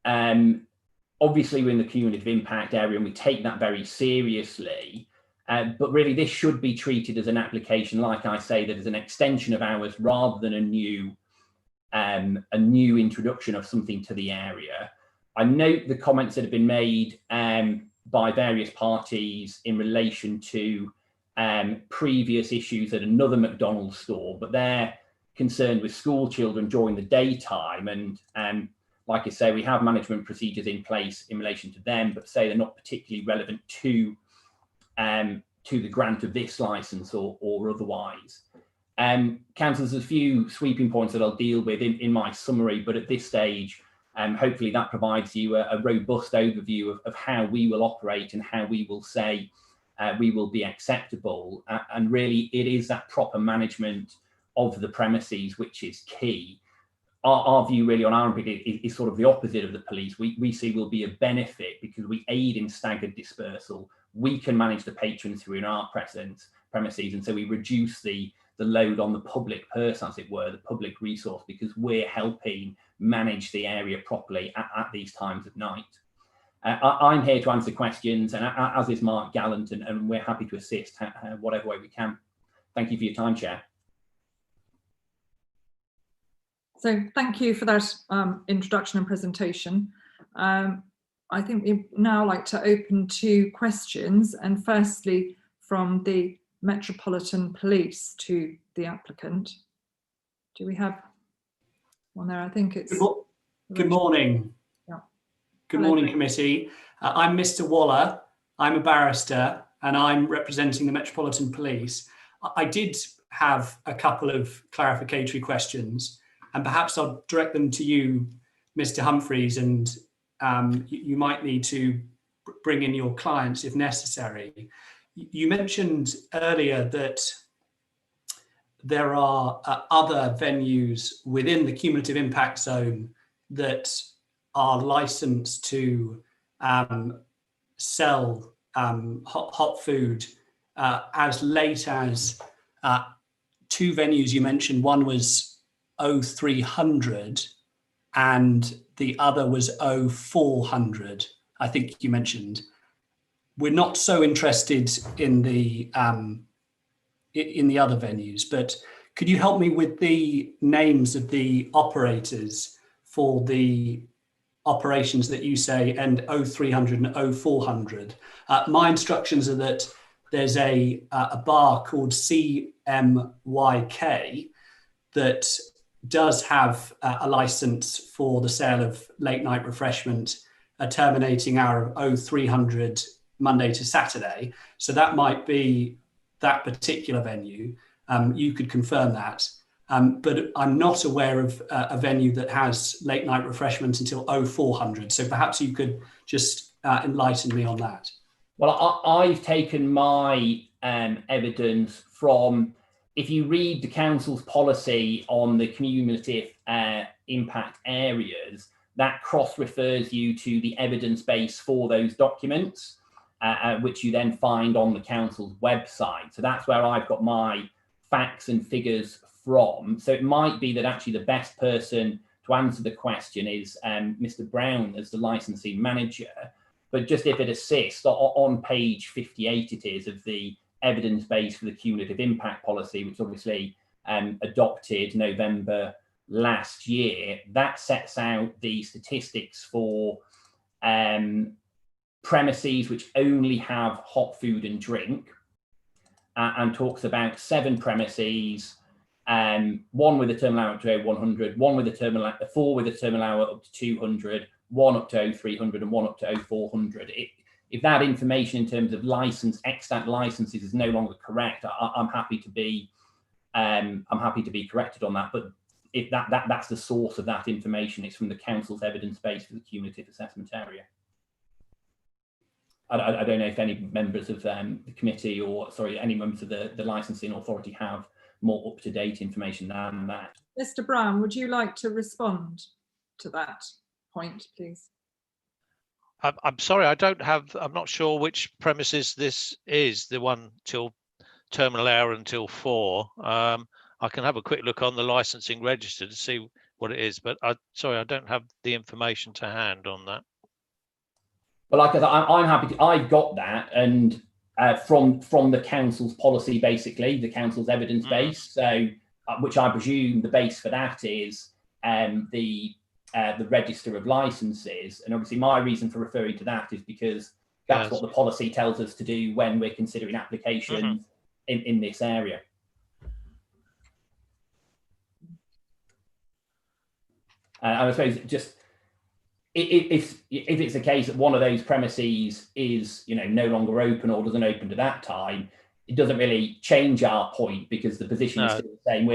Obviously, we're in the cumulative impact area and we take that very seriously. But really, this should be treated as an application, like I say, that is an extension of ours rather than a new introduction of something to the area. I note the comments that have been made by various parties in relation to previous issues at another McDonald's store, but they're concerned with school children during the daytime. And like I say, we have management procedures in place in relation to them, but say they're not particularly relevant to the grant of this licence or otherwise. Councillors, there's a few sweeping points that I'll deal with in my summary, but at this stage, hopefully that provides you a robust overview of how we will operate and how we will say we will be acceptable. And really, it is that proper management of the premises which is key. Our view really on our is sort of the opposite of the police. We see will be a benefit because we aid in staggered dispersal. We can manage the patrons who are in our premises, and so we reduce the load on the public purse, as it were, the public resource, because we're helping manage the area properly at these times of night. I'm here to answer questions, and as is Mark Gallant, and we're happy to assist whatever way we can. Thank you for your time, Chair. So thank you for that introduction and presentation. I think we'd now like to open to questions, and firstly from the Metropolitan Police to the applicant. Do we have one there? I think it's... Good morning. Yeah. Good Hello. morning, committee. I'm Mr. Waller. I'm a barrister and I'm representing the Metropolitan Police. I did have a couple of clarificatory questions, and perhaps I'll direct them to you, Mr. Humphreys, and you might need to bring in your clients if necessary. You mentioned earlier that there are other venues within the cumulative impact zone that are licensed to sell hot food as late as two venues you mentioned. One was 0300 and the other was 0400, I think you mentioned. We're not so interested in the other venues, but could you help me with the names of the operators for the operations that you say end 0300 and 0400? My instructions are that there's a bar called CMYK that does have a license for the sale of late night refreshment, a terminating hour of 0300 Monday to Saturday. So that might be that particular venue. You could confirm that. But I'm not aware of a venue that has late night refreshment until 0400. So perhaps you could just enlighten me on that. Well, I've taken my evidence from, if you read the council's policy on the cumulative impact areas, that cross-refers you to the evidence base for those documents, which you then find on the council's website. So that's where I've got my facts and figures from. So it might be that actually the best person to answer the question is Mr. Brown as the licensing manager. But just if it assists, on page 58 it is of the evidence base for the cumulative impact policy, which obviously adopted November last year, that sets out the statistics for premises which only have hot food and drink, and talks about 7 premises, one with a terminal hour up to 100, one with a terminal, 4 with a terminal hour up to 200, 1 up to 0300 and 1 up to 0400. if that information in terms of extant licenses is no longer correct, I'm happy to be corrected on that. But if that's the source of that information, it's from the council's evidence base for the cumulative assessment area. I don't know if any members of the committee, or sorry, any members of the licensing authority have more up-to-date information than that. Mr. Brown, would you like to respond to that point, please? I'm sorry, I'm not sure which premises this is, the one till terminal hour until 4. I can have a quick look on the licensing register to see what it is, but sorry, I don't have the information to hand on that. But like I said, I'm happy to, I've got that, and from the council's policy, basically, the council's evidence base. So, which I presume the base for that is the register of licenses. And obviously my reason for referring to that is because that's what the policy tells us to do when we're considering applications in this area. And I suppose just if it's a case that one of those premises is, you know, no longer open or doesn't open to that time, it doesn't really change our point, because the position is still the same.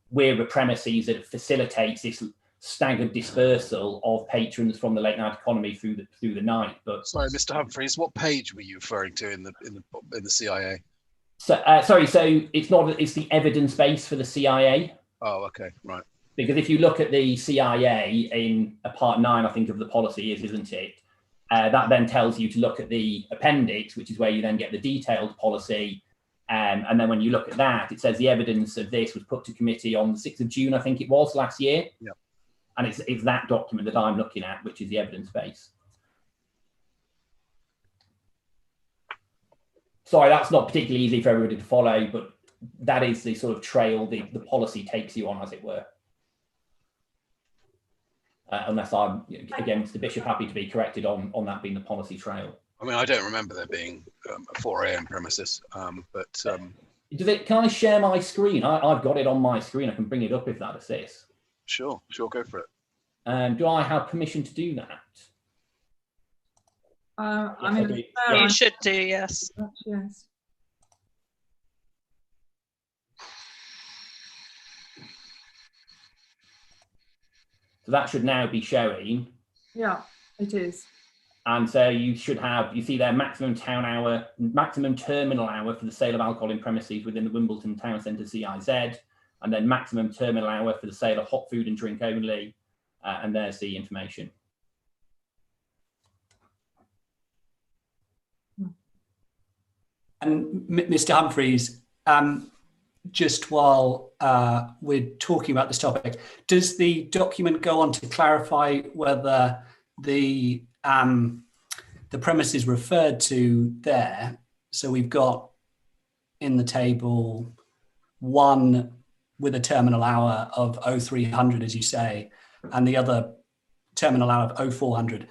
We're a premises that facilitates this staggered dispersal of patrons from the late night economy through the night. But sorry, Mr. Humphreys, what page were you referring to in the CIA? So sorry, so it's the evidence base for the CIA. Oh, okay, right. Because if you look at the CIA in part 9, I think, of the policy isn't it? That then tells you to look at the appendix, which is where you then get the detailed policy. And then when you look at that, it says the evidence of this was put to committee on the 6th of June, I think it was, last year. Yeah. And it's that document that I'm looking at, which is the evidence base. Sorry, that's not particularly easy for everybody to follow, but that is the sort of trail the policy takes you on, as it were. Unless I'm, again, Mr. Bishop, happy to be corrected on that being the policy trail. I mean, I don't remember there being a 4 a.m. premises, but... Can I share my screen? I've got it on my screen. I can bring it up if that assists. Sure, go for it. Do I have permission to do that? I mean, you should do, yes. Yes. So that should now be showing. Yeah, it is. And so you see there maximum terminal hour for the sale of alcohol in premises within the Wimbledon Town Centre CIZ, and then maximum terminal hour for the sale of hot food and drink only. And there's the information. And Mr. Humphreys, just while we're talking about this topic, does the document go on to clarify whether the premises referred to there, so we've got in the table one with a terminal hour of 0300, as you say, and the other terminal hour of 0400,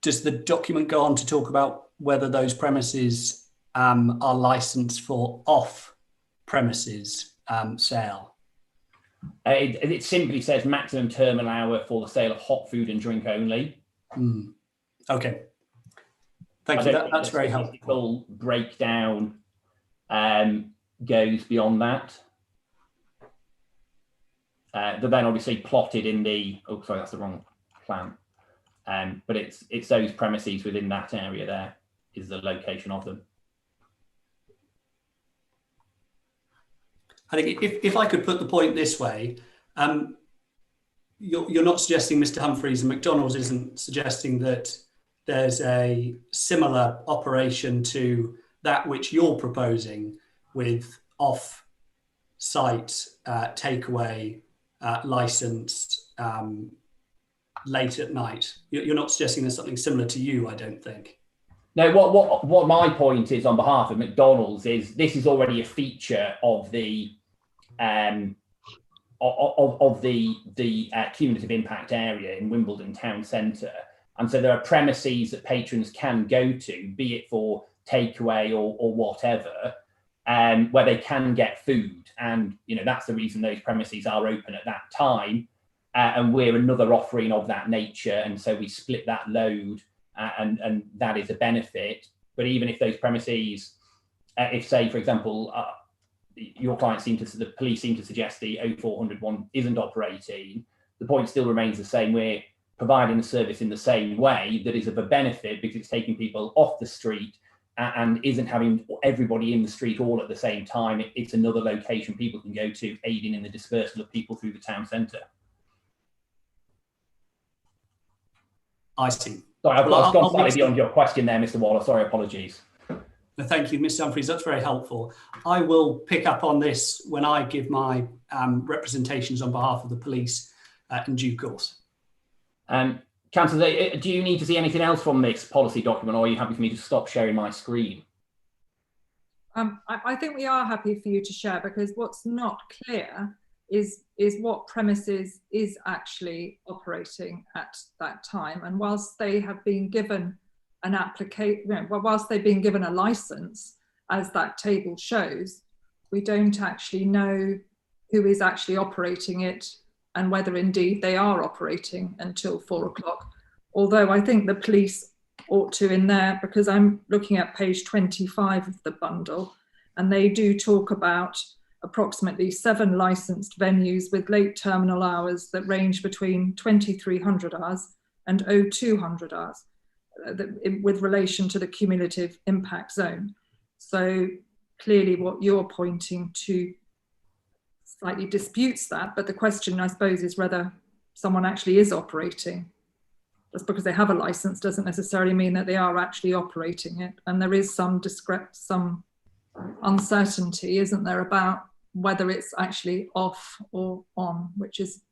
does the document go on to talk about whether those premises are licensed for off-premises sale? It simply says maximum terminal hour for the sale of hot food and drink only. Okay. Thank you. That's very helpful. The full breakdown goes beyond that. They're then obviously plotted in the, oh, sorry, that's the wrong plan. But it's those premises within that area there is the location of them. I think if I could put the point this way, you're not suggesting, Mr. Humphreys, and McDonald's isn't suggesting that there's a similar operation to that which you're proposing with off-site takeaway licensed late at night. You're not suggesting there's something similar to you, I don't think. No, what my point is on behalf of McDonald's is this is already a feature of the cumulative impact area in Wimbledon Town Centre, and so there are premises that patrons can go to, be it for takeaway or whatever, where they can get food, and that's the reason those premises are open at that time, and we're another offering of that nature, and so we split that load and that is a benefit. But even if those premises, if say, for example, your client the police seem to suggest the 0400 one isn't operating, the point still remains the same. We're providing the service in the same way that is of a benefit because it's taking people off the street and isn't having everybody in the street all at the same time. It's another location people can go to, aiding in the dispersal of people through the town centre. I see. Sorry, I've gone slightly beyond your question there, Mr. Waller. Sorry, apologies. Thank you, Mr. Humphreys. That's very helpful. I will pick up on this when I give my representations on behalf of the police in due course. Councillor, do you need to see anything else from this policy document, or are you happy for me to stop sharing my screen? I think we are happy for you to share, because what's not clear is what premises is actually operating at that time. And whilst they have been given an application, whilst they've been given a license, as that table shows, we don't actually know who is actually operating it and whether indeed they are operating until 4 o'clock. Although I think the police ought to in there, because I'm looking at page 25 of the bundle, and they do talk about approximately 7 licensed venues with late terminal hours that range between 2300 hours and 0200 hours with relation to the cumulative impact zone. So clearly what you're pointing to slightly disputes that, but the question, I suppose, is whether someone actually is operating. Just because they have a license doesn't necessarily mean that they are actually operating it. And there is some uncertainty, isn't there, about whether it's actually off or on, which is,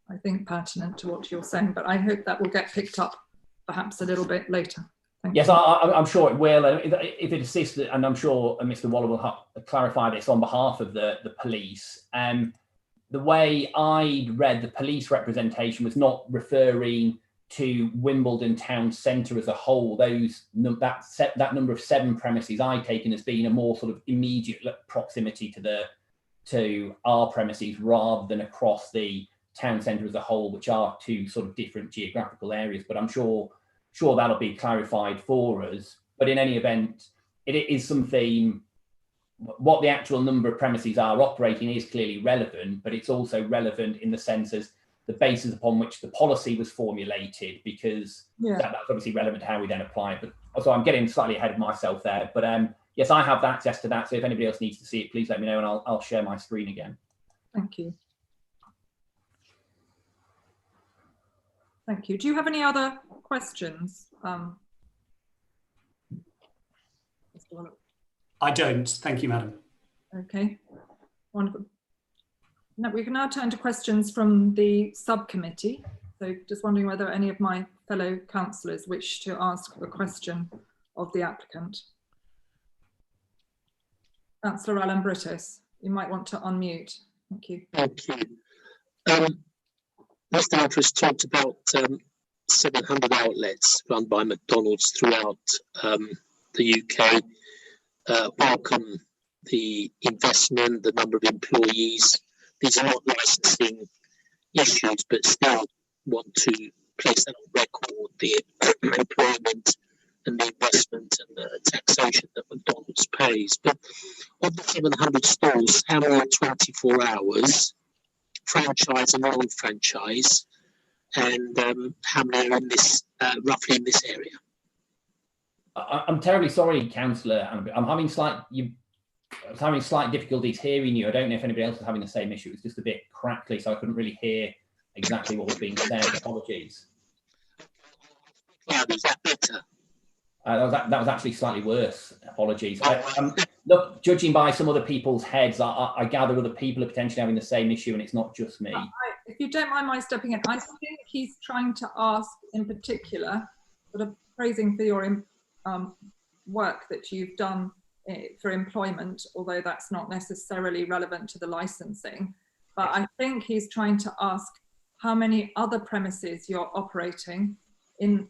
I think, pertinent to what you're saying. But I hope that will get picked up perhaps a little bit later. Yes, I'm sure it will. If it assists, and I'm sure Mr. Waller will clarify this on behalf of the police. The way I read the police representation was not referring to Wimbledon town centre as a whole. That number of 7 premises I taken as being a more sort of immediate proximity to our premises rather than across the town centre as a whole, which are 2 sort of different geographical areas. But I'm sure that'll be clarified for us. But in any event, it is something. What the actual number of premises are operating is clearly relevant, but it's also relevant in the sense as the basis upon which the policy was formulated, because that's obviously relevant to how we then apply it. But also, I'm getting slightly ahead of myself there. But yes, I have access to that. So if anybody else needs to see it, please let me know, and I'll share my screen again. Thank you. Thank you. Do you have any other questions? I don't. Thank you, Madam. Okay. Wonderful. Now we can now turn to questions from the subcommittee. So just wondering whether any of my fellow councillors wish to ask a question of the applicant. Councillor Allen-Brittis, you might want to unmute. Thank you. Thank you. Mr. Humphreys talked about 700 outlets run by McDonald's throughout the UK. Welcome the investment, the number of employees. These are not licensing issues, but still want to place that on record, the employment and the investment and the taxation that McDonald's pays. But of the 700 stores, how many are 24 hours, franchise and non-franchise, and how many are in this, roughly in this area? I'm terribly sorry, Councillor. I'm having slight difficulties hearing you. I don't know if anybody else is having the same issue. It's just a bit crackly, so I couldn't really hear exactly what was being said. Apologies. Yeah, is that better? That was actually slightly worse. Apologies. Look, judging by some other people's heads, I gather other people are potentially having the same issue, and it's not just me. If you don't mind my stepping in, I think he's trying to ask in particular, sort of praising for your work that you've done for employment, although that's not necessarily relevant to the licensing. But I think he's trying to ask how many other premises you're operating in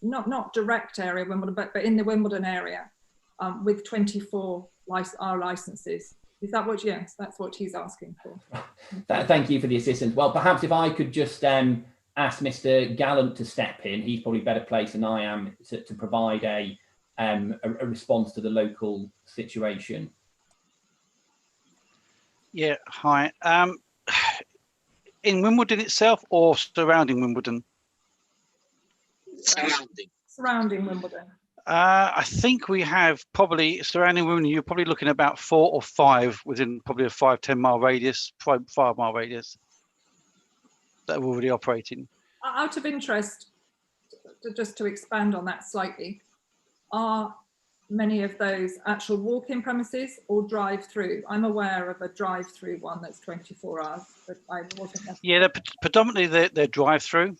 not direct area Wimbledon, but in the Wimbledon area with 24 licenses. Is that what? Yes, that's what he's asking for. Thank you for the assistance. Well, perhaps if I could just ask Mr. Gallant to step in. He's probably better placed than I am to provide a response to the local situation. Yeah, hi. In Wimbledon itself or surrounding Wimbledon? Surrounding Wimbledon. I think we have probably surrounding Wimbledon. You're probably looking at about 4 or 5 within probably a 5-10 mile radius, 5 mile radius that are already operating. Out of interest, just to expand on that slightly, are many of those actual walk-in premises or drive-through? I'm aware of a drive-through one that's 24 hours, but I wasn't. Yeah, they're predominantly they're drive-through.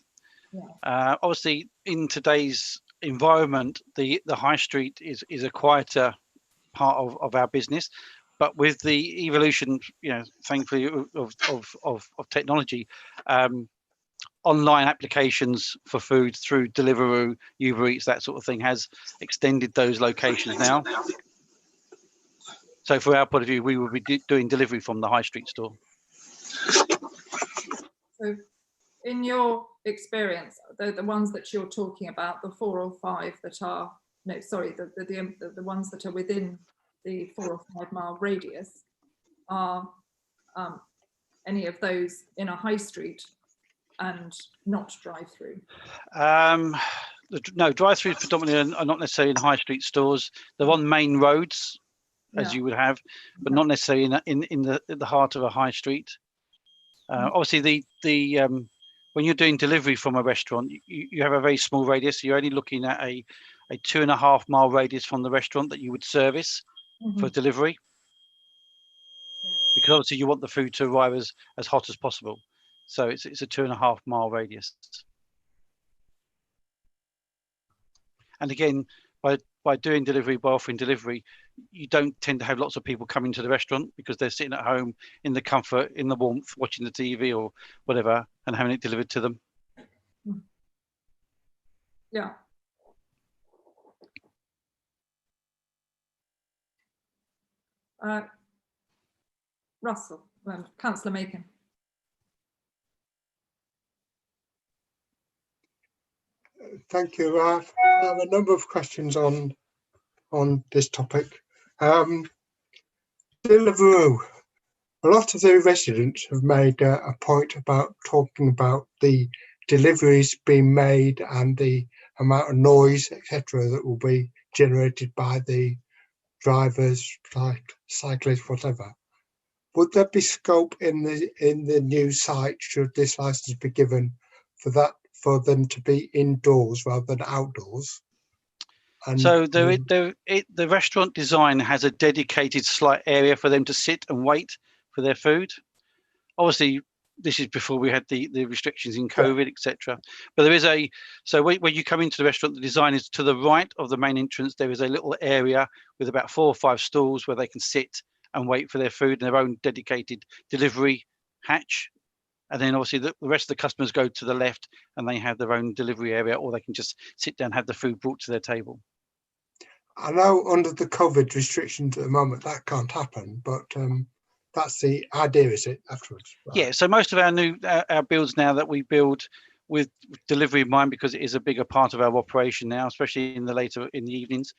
Yeah. Obviously, in today's environment, the high street is a quieter part of our business, but with the evolution, thankfully of technology, online applications for food through Deliveroo, Uber Eats, that sort of thing has extended those locations now. So from our point of view, we will be doing delivery from the high street store. So in your experience, the ones that you're talking about, the 4 or 5 that are, no, sorry, the ones that are within the 4 or 5 mile radius, are any of those in a high street and not drive-through? No, drive-throughs predominantly are not necessarily in high street stores. They're on main roads, as you would have, but not necessarily in the heart of a high street. Obviously, when you're doing delivery from a restaurant, you have a very small radius. So you're only looking at a 2.5 mile radius from the restaurant that you would service for delivery, because obviously you want the food to arrive as hot as possible. So it's a 2.5 mile radius. And again, by doing delivery, by offering delivery, you don't tend to have lots of people coming to the restaurant because they're sitting at home in the comfort, in the warmth, watching the TV or whatever, and having it delivered to them. Yeah. Russell, Councillor Macon. Thank you. I have a number of questions on this topic. Deliveroo. A lot of the residents have made a point about talking about the deliveries being made and the amount of noise, etc., that will be generated by the drivers, cyclists, whatever. Would there be scope in the new site, should this license be given, for them to be indoors rather than outdoors? And so the restaurant design has a dedicated slight area for them to sit and wait for their food. Obviously, this is before we had the restrictions in COVID, etc. But there is so when you come into the restaurant, the design is to the right of the main entrance. There is a little area with about 4 or 5 stalls where they can sit and wait for their food in their own dedicated delivery hatch. And then obviously the rest of the customers go to the left and they have their own delivery area, or they can just sit down and have the food brought to their table. I know under the COVID restrictions at the moment that can't happen, but that's the idea, is it, afterwards? Right. Yeah, so most of our builds now that we build with delivery in mind, because it is a bigger part of our operation now, especially in the evenings,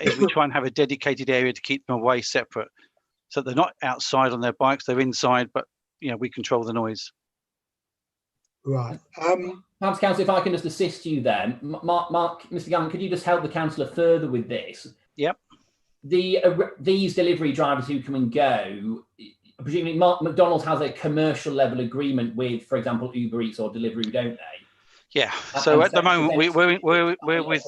is we try and have a dedicated area to keep them away separate. So they're not outside on their bikes, they're inside, but we control the noise. Right. Perhaps, Councillor, if I can just assist you then. Mark, Mr. Gallant, could you just help the councillor further with this? Yep. These delivery drivers who come and go, presumably McDonald's has a commercial level agreement with, for example, Uber Eats or Deliveroo, don't they? Yeah. So at the moment we're with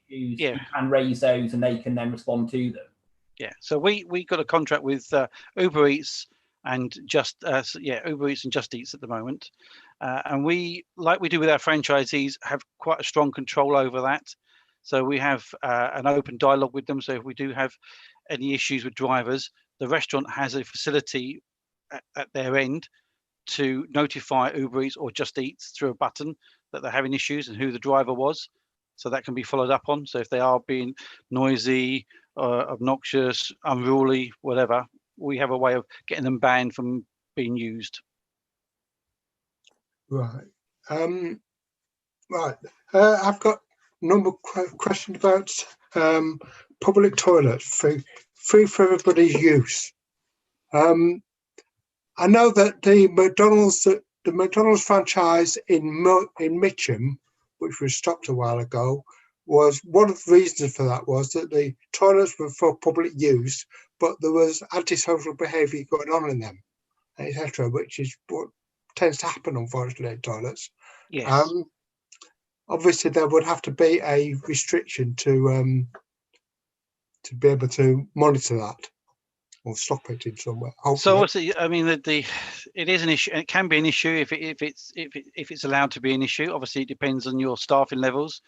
you can raise those and they can then respond to them. Yeah. So we got a contract with Uber Eats and Uber Eats and Just Eats at the moment, and we, like we do with our franchisees, have quite a strong control over that. So we have an open dialogue with them. So if we do have any issues with drivers, the restaurant has a facility at their end to notify Uber Eats or Just Eats through a button that they're having issues and who the driver was. So that can be followed up on. So if they are being noisy, obnoxious, unruly, whatever, we have a way of getting them banned from being used. Right. Right. I've got a number of questions about public toilets, free for everybody's use. I know that the McDonald's franchise in Mitcham, which was stopped a while ago, was one of the reasons for that was that the toilets were for public use, but there was antisocial behaviour going on in them, etc., which is what tends to happen, unfortunately, in toilets. Yes. Obviously, there would have to be a restriction to be able to monitor that or stop it in some way. So obviously, I mean, it is an issue. It can be an issue if it's allowed to be an issue. Obviously, it depends on your staffing levels,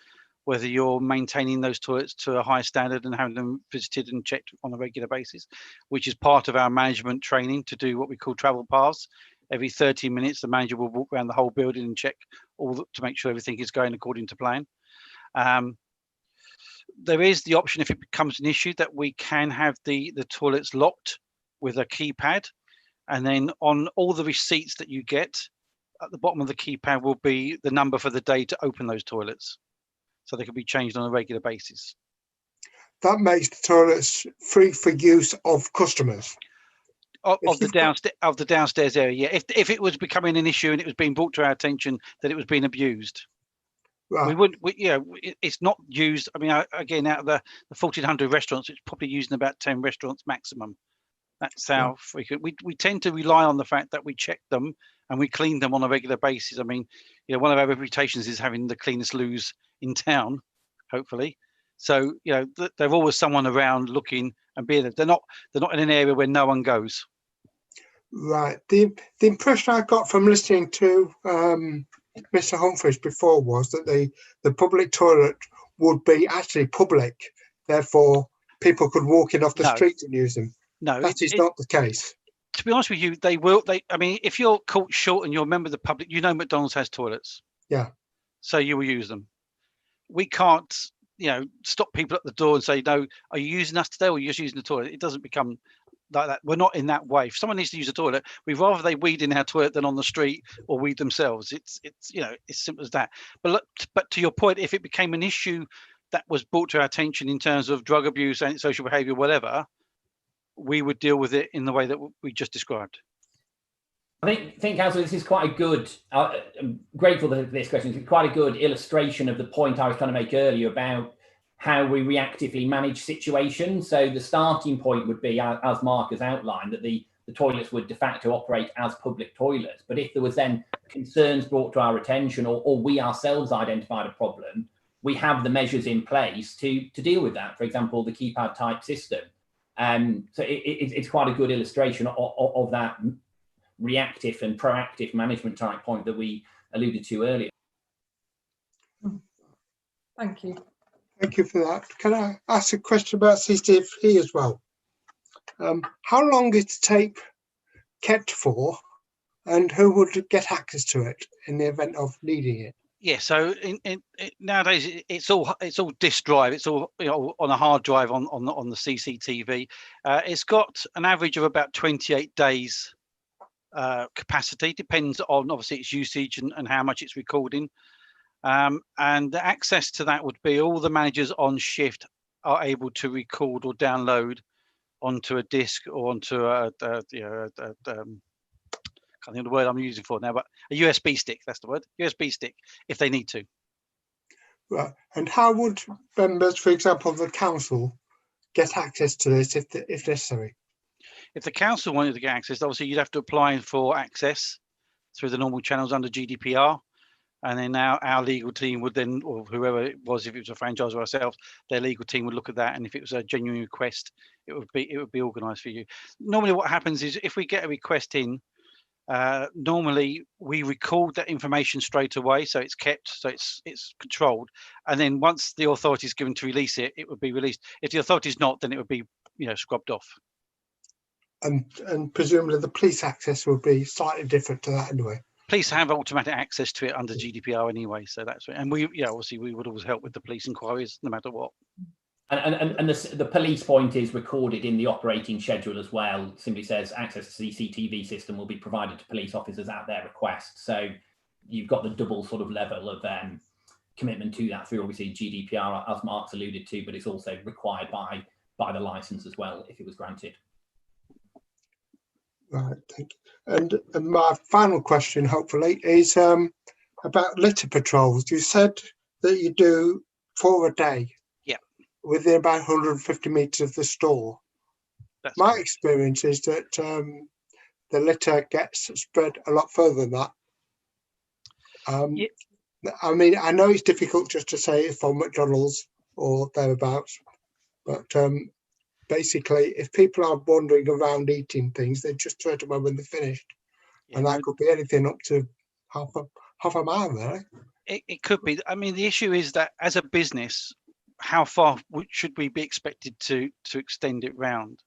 whether you're maintaining those toilets to a high standard and having them visited and checked on a regular basis, which is part of our management training to do what we call travel paths. Every 30 minutes, the manager will walk around the whole building and check to make sure everything is going according to plan. There is the option, if it becomes an issue, that we can have the toilets locked with a keypad, and then on all the receipts that you get, at the bottom of the keypad will be the number for the day to open those toilets, so they can be changed on a regular basis. That makes the toilets free for use of customers. Of the downstairs area, yeah. If it was becoming an issue and it was being brought to our attention that it was being abused, right. We wouldn't. It's not used. I mean, again, out of the 1,400 restaurants, it's probably used in about 10 restaurants maximum. That's how frequent. We tend to rely on the fact that we check them and we clean them on a regular basis. I mean, one of our reputations is having the cleanest loos in town, hopefully. So there's always someone around looking and being there. They're not in an area where no one goes. Right. The impression I got from listening to Mr. Humphreys before was that the public toilet would be actually public, therefore people could walk in off the street and use them. No, that is not the case. To be honest with you, they will. I mean, if you're caught short and you're a member of the public, McDonald's has toilets. Yeah. So you will use them. We can't, stop people at the door and say, no, are you using us today or are you just using the toilet? It doesn't become like that. We're not in that way. If someone needs to use a toilet, we'd rather they weed in our toilet than on the street or weed themselves. It's as simple as that. But to your point, if it became an issue that was brought to our attention in terms of drug abuse, antisocial behaviour, whatever, we would deal with it in the way that we just described. I think, Councillor, this is quite a good, I'm grateful for this question, it's quite a good illustration of the point I was trying to make earlier about how we reactively manage situations. So the starting point would be, as Mark has outlined, that the toilets would de facto operate as public toilets. But if there was then concerns brought to our attention or we ourselves identified a problem, we have the measures in place to deal with that. For example, the keypad type system. So it's quite a good illustration of that reactive and proactive management type point that we alluded to earlier. Thank you. Thank you for that. Can I ask a question about CCTV as well? How long is the tape kept for, and who would get access to it in the event of needing it? Yeah, so nowadays it's all disk drive. It's all on a hard drive on the CCTV. It's got an average of about 28 days capacity. Depends on obviously its usage and how much it's recording. And the access to that would be all the managers on shift are able to record or download onto a disk or onto a can't think of the word I'm using for now, but a USB stick, that's the word, USB stick, if they need to. Right. And how would members, for example, of the council get access to this if necessary? If the council wanted to get access, obviously you'd have to apply for access through the normal channels under GDPR. And then our legal team would then, or whoever it was, if it was a franchise or ourselves, their legal team would look at that. And if it was a genuine request, it would be organised for you. Normally what happens is if we get a request in, normally we record that information straight away, so it's kept, so it's controlled, and then once the authority is given to release it, it would be released. If the authority is not, then it would be scrubbed off. And presumably the police access would be slightly different to that anyway. Police have automatic access to it under GDPR anyway, so that's right. And we obviously we would always help with the police inquiries no matter what. And the police point is recorded in the operating schedule as well. It simply says access to the CCTV system will be provided to police officers at their request. So you've got the double sort of level of commitment to that through obviously GDPR, as Mark's alluded to, but it's also required by the license as well if it was granted. Right, thank you. And my final question, hopefully, is about litter patrols. You said that you do 4 a day. Yeah. Within about 150 metres of the store. That's My correct. experience is that the litter gets spread a lot further than that. Yeah. I mean, I know it's difficult just to say it's from McDonald's or thereabouts, but basically, if people are wandering around eating things, they just throw it away when they're finished. Yeah, And that could be anything up to half a mile, really. It could be. I mean, the issue is that as a business, how far should we be expected to extend it round?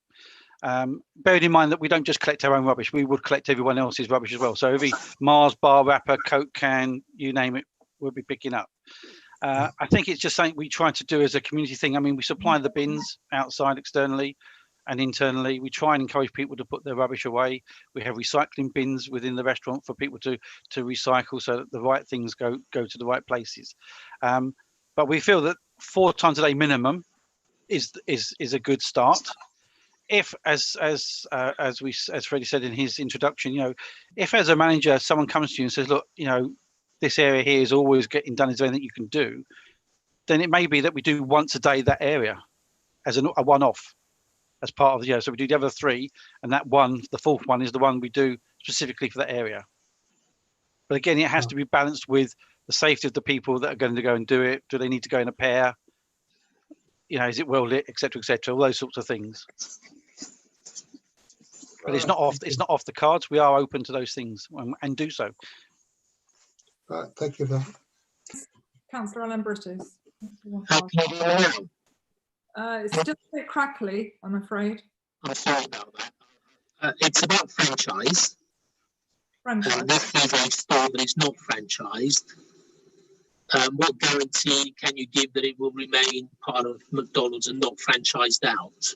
Bearing in mind that we don't just collect our own rubbish, we would collect everyone else's rubbish as well. So every Mars bar wrapper, Coke can, you name it, we'll be picking up. I think it's just something we try to do as a community thing. I mean, we supply the bins outside externally and internally. We try and encourage people to put their rubbish away. We have recycling bins within the restaurant for people to recycle so that the right things go to the right places. But we feel that 4 times a day minimum is a good start. If, as Freddie said in his introduction, you know, if as a manager someone comes to you and says, look, you know, this area here is always getting done, is there anything you can do? Then it may be that we do once a day that area as a one-off, as part of the year. So we do the other 3, and that one, the 4th one, is the one we do specifically for that area. But again, it has to be balanced with the safety of the people that are going to go and do it. Do they need to go in a pair? You know, is it well lit, etc., all those sorts of things. But it's not off the cards. We are open to those things and do so. Right, thank you for that. Councillor Allen-Brittis. How can you do that now? It's still a bit crackly, I'm afraid. I'm sorry about that. It's about franchise. Franchise. This is a store that is not franchised. What guarantee can you give that it will remain part of McDonald's and not franchised out?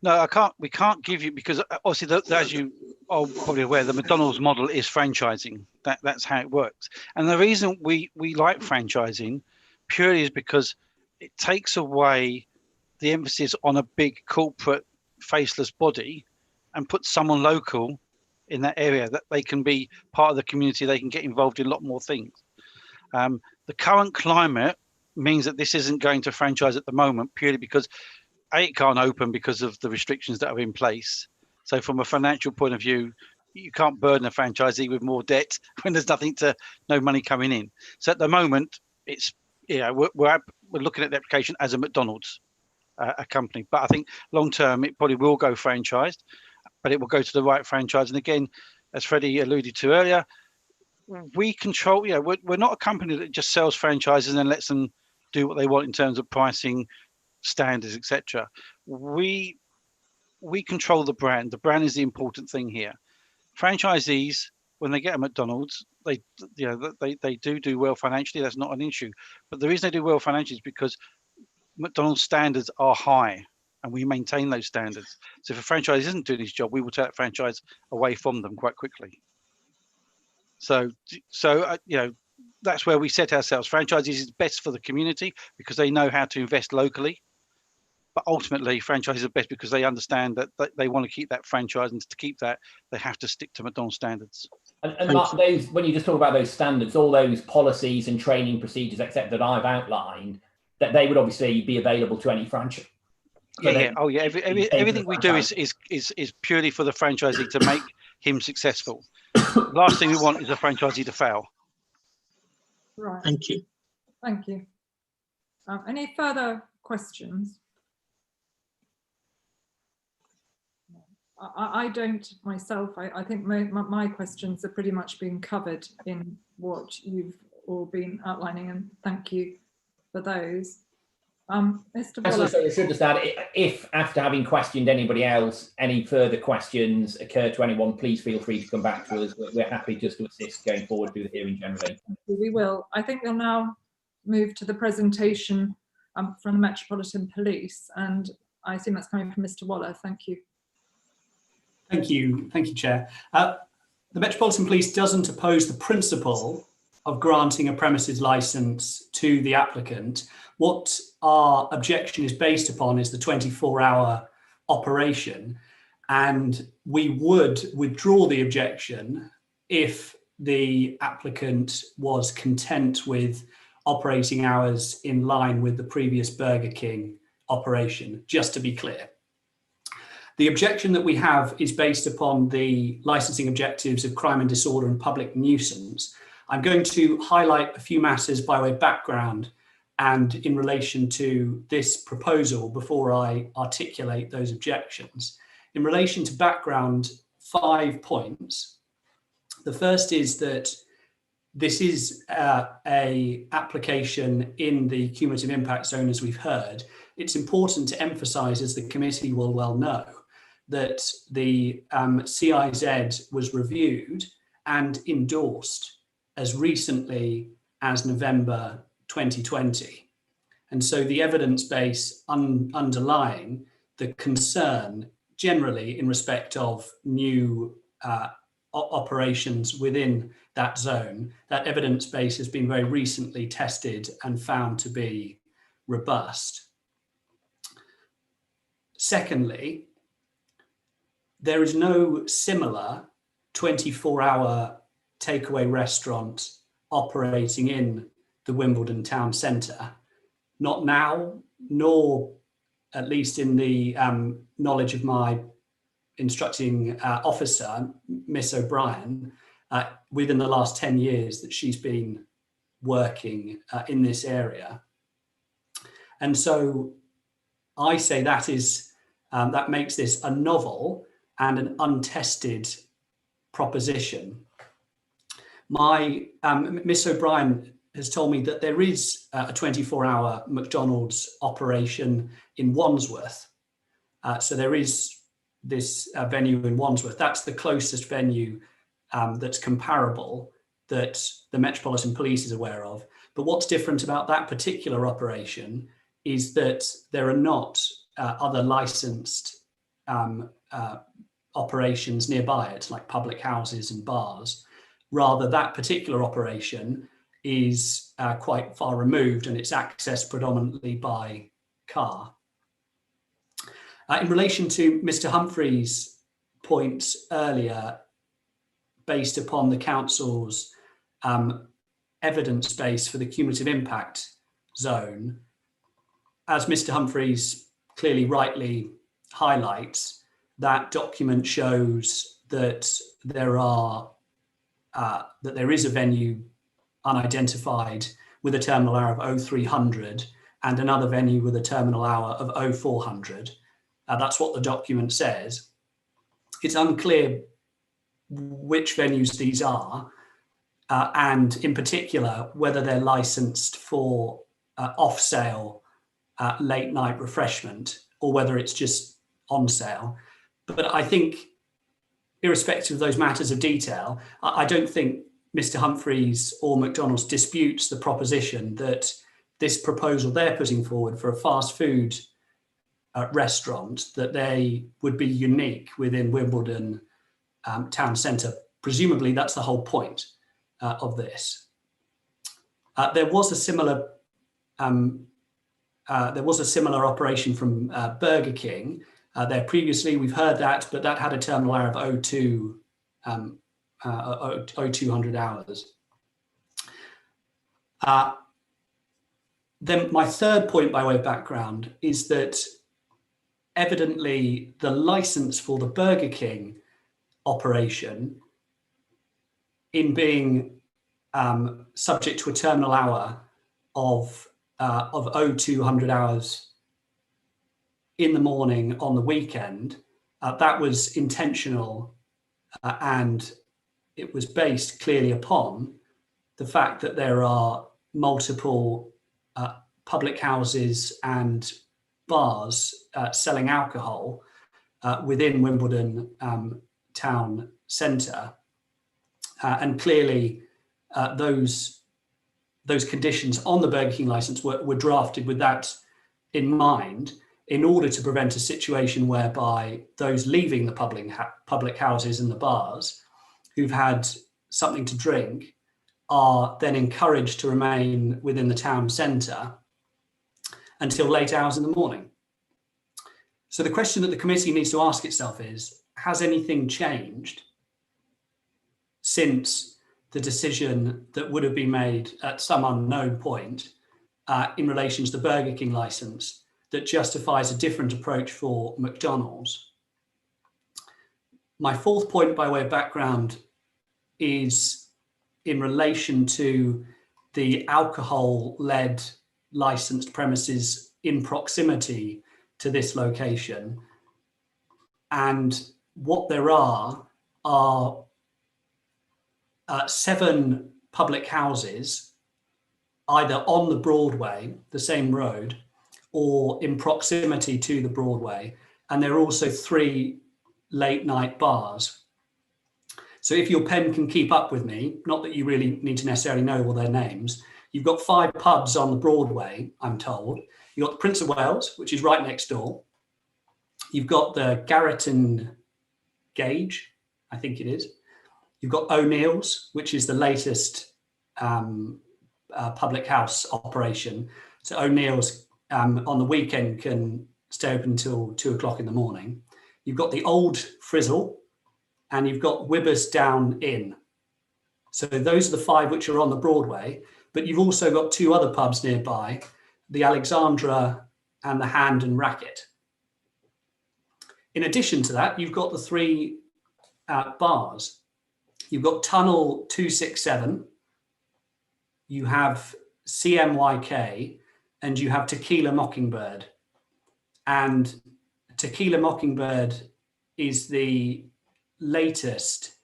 No, I can't. We can't give you, because obviously, as you are probably aware, the McDonald's model is franchising. That's how it works. And the reason we like franchising purely is because it takes away the emphasis on a big corporate faceless body and puts someone local in that area, that they can be part of the community. They can get involved in a lot more things. The current climate means that this isn't going to franchise at the moment, purely because it can't open because of the restrictions that are in place. So from a financial point of view, you can't burden a franchisee with more debt when there's no money coming in. So at the moment, it's, you know, we're looking at the application as a McDonald's, a company. But I think long term, it probably will go franchised, but it will go to the right franchise. And again, as Freddie alluded to earlier, we control, you know, we're not a company that just sells franchises and then lets them do what they want in terms of pricing, standards, etc. We control the brand. The brand is the important thing here. Franchisees, when they get a McDonald's, they do well financially. That's not an issue. But the reason they do well financially is because McDonald's standards are high, and we maintain those standards. So if a franchise isn't doing his job, we will take that franchise away from them quite quickly. So you know, that's where we set ourselves. Franchisees is best for the community because they know how to invest locally. But ultimately, franchises are best because they understand that they want to keep that franchise, and to keep that, they have to stick to McDonald's standards. And Mark, when you just talk about those standards, all those policies and training procedures, etc., that I've outlined, that they would obviously be available to any franchise. Oh yeah. Everything we do is purely for the franchisee to make him successful. Last thing we want is a franchisee to fail. Right. Thank you. Thank you. Any further questions? I don't myself. I think my questions are pretty much being covered in what you've all been outlining, and thank you for those. Mr. Waller. I should just add, if after having questioned anybody else, any further questions occur to anyone, please feel free to come back to us. We're happy just to assist going forward through the hearing generally. We will. I think we'll now move to the presentation from the Metropolitan Police, and I assume that's coming from Mr. Waller. Thank you. Thank you, Chair. The Metropolitan Police doesn't oppose the principle of granting a premises licence to the applicant. What our objection is based upon is the 24-hour operation, and we would withdraw the objection if the applicant was content with operating hours in line with the previous Burger King operation, just to be clear. The objection that we have is based upon the licensing objectives of crime and disorder and public nuisance. I'm going to highlight a few matters by way of background and in relation to this proposal before I articulate those objections. In relation to background, 5 points. The first is that this is a application in the cumulative impact zone, as we've heard. It's important to emphasise, as the committee will well know, that the CIZ was reviewed and endorsed as recently as November 2020. And so the evidence base underlying the concern generally in respect of new operations within that zone, that evidence base has been very recently tested and found to be robust. Secondly, there is no similar 24-hour takeaway restaurant operating in the Wimbledon town centre, not now, nor at least in the knowledge of my instructing officer, Miss O'Brien, within the last 10 years that she's been working in this area. And so I say that is that makes this a novel and an untested proposition. My Miss O'Brien has told me that there is a 24-hour McDonald's operation in Wandsworth. So there is this venue in Wandsworth. That's the closest venue that's comparable that the Metropolitan Police is aware of. But what's different about that particular operation is that there are not other licensed operations nearby it, like public houses and bars. Rather, that particular operation is quite far removed and it's accessed predominantly by car. In relation to Mr. Humphrey's points earlier, based upon the council's evidence base for the cumulative impact zone, as Mr. Humphreys clearly rightly highlights, that document shows that there is a venue unidentified with a terminal hour of 0300 and another venue with a terminal hour of 0400. That's what the document says. It's unclear which venues these are, and in particular, whether they're licensed for off-sale late night refreshment or whether it's just on sale. But I think, irrespective of those matters of detail, I don't think Mr. Humphreys or McDonald's disputes the proposition that this proposal they're putting forward for a fast food restaurant, that they would be unique within Wimbledon town centre. Presumably that's the whole point of this. There was a similar operation from Burger King there previously. We've heard that, but that had a terminal hour of 0200 hours. Then my third point by way of background is that evidently the license for the Burger King operation, in being subject to a terminal hour of 0200 hours in the morning on the weekend, that was intentional and it was based clearly upon the fact that there are multiple public houses and bars selling alcohol within Wimbledon town centre, and clearly those conditions on the Burger King licence were drafted with that in mind, in order to prevent a situation whereby those leaving the public houses and the bars who've had something to drink are then encouraged to remain within the town centre until late hours in the morning. So the question that the committee needs to ask itself is, has anything changed since the decision that would have been made at some unknown point in relation to the Burger King licence that justifies a different approach for McDonald's? My fourth point by way of background is in relation to the alcohol-led licensed premises in proximity to this location. And what there are 7 public houses, either on the Broadway, the same road, or in proximity to the Broadway. And there are also 3 late night bars. So if your pen can keep up with me, not that you really need to necessarily know all their names, you've got 5 pubs on the Broadway, I'm told. You've got the Prince of Wales, which is right next door. You've got the Garreton Gauge, I think it is. You've got O'Neill's, which is the latest public house operation. So O'Neill's on the weekend can stay open until 2 o'clock in the morning. You've got the Old Frizzle, and you've got Wibbersdown Inn. So those are the 5 which are on the Broadway, but you've also got 2 other pubs nearby, the Alexandra and the Hand and Racket. In addition to that, you've got the 3 bars. You've got Tunnel 267, you have CMYK, and you have Tequila Mockingbird. And Tequila Mockingbird is the latest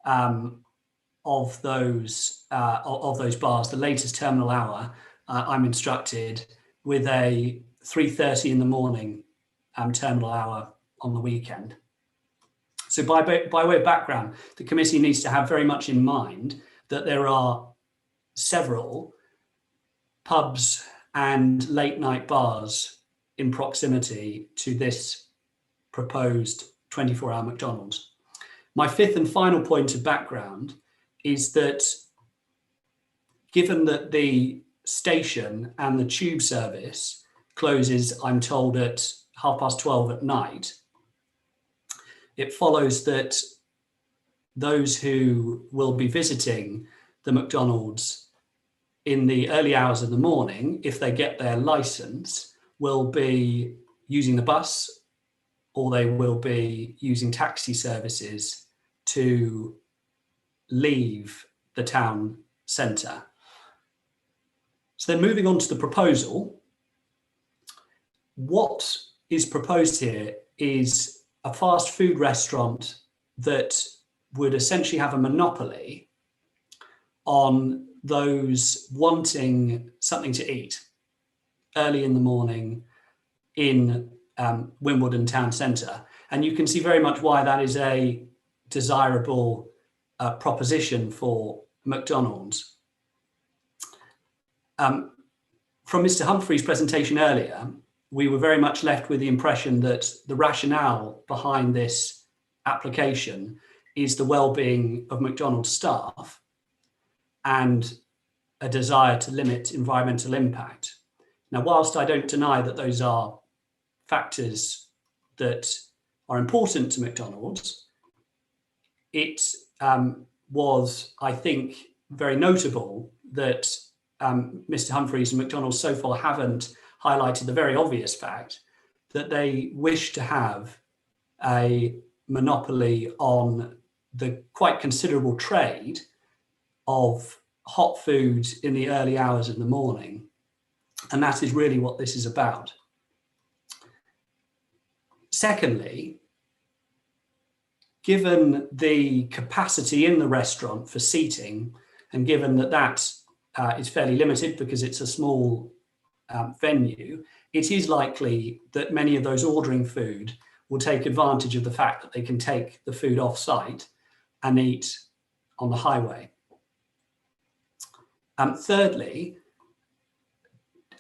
of those bars, the latest terminal hour, I'm instructed, with a 3:30 in the morning terminal hour on the weekend. So by way of background, the committee needs to have very much in mind that there are several pubs and late night bars in proximity to this proposed 24-hour McDonald's. My 5th and final point of background is that given that the station and the tube service closes, I'm told, at 12:30 at night, it follows that those who will be visiting the McDonald's in the early hours of the morning, if they get their license, will be using the bus, or they will be using taxi services to leave the town centre. So then moving on to the proposal, what is proposed here is a fast food restaurant that would essentially have a monopoly on those wanting something to eat early in the morning in Wimbledon town centre. And you can see very much why that is a desirable proposition for McDonald's. From Mr. Humphrey's presentation earlier, we were very much left with the impression that the rationale behind this application is the well-being of McDonald's staff and a desire to limit environmental impact. Now, whilst I don't deny that those are factors that are important to McDonald's, it was, I think, very notable that Mr. Humphreys and McDonald's so far haven't highlighted the very obvious fact that they wish to have a monopoly on the quite considerable trade of hot food in the early hours of the morning. And that is really what this is about. Secondly, given the capacity in the restaurant for seating, and given that that is fairly limited because it's a small venue, it is likely that many of those ordering food will take advantage of the fact that they can take the food off site and eat on the highway. Thirdly,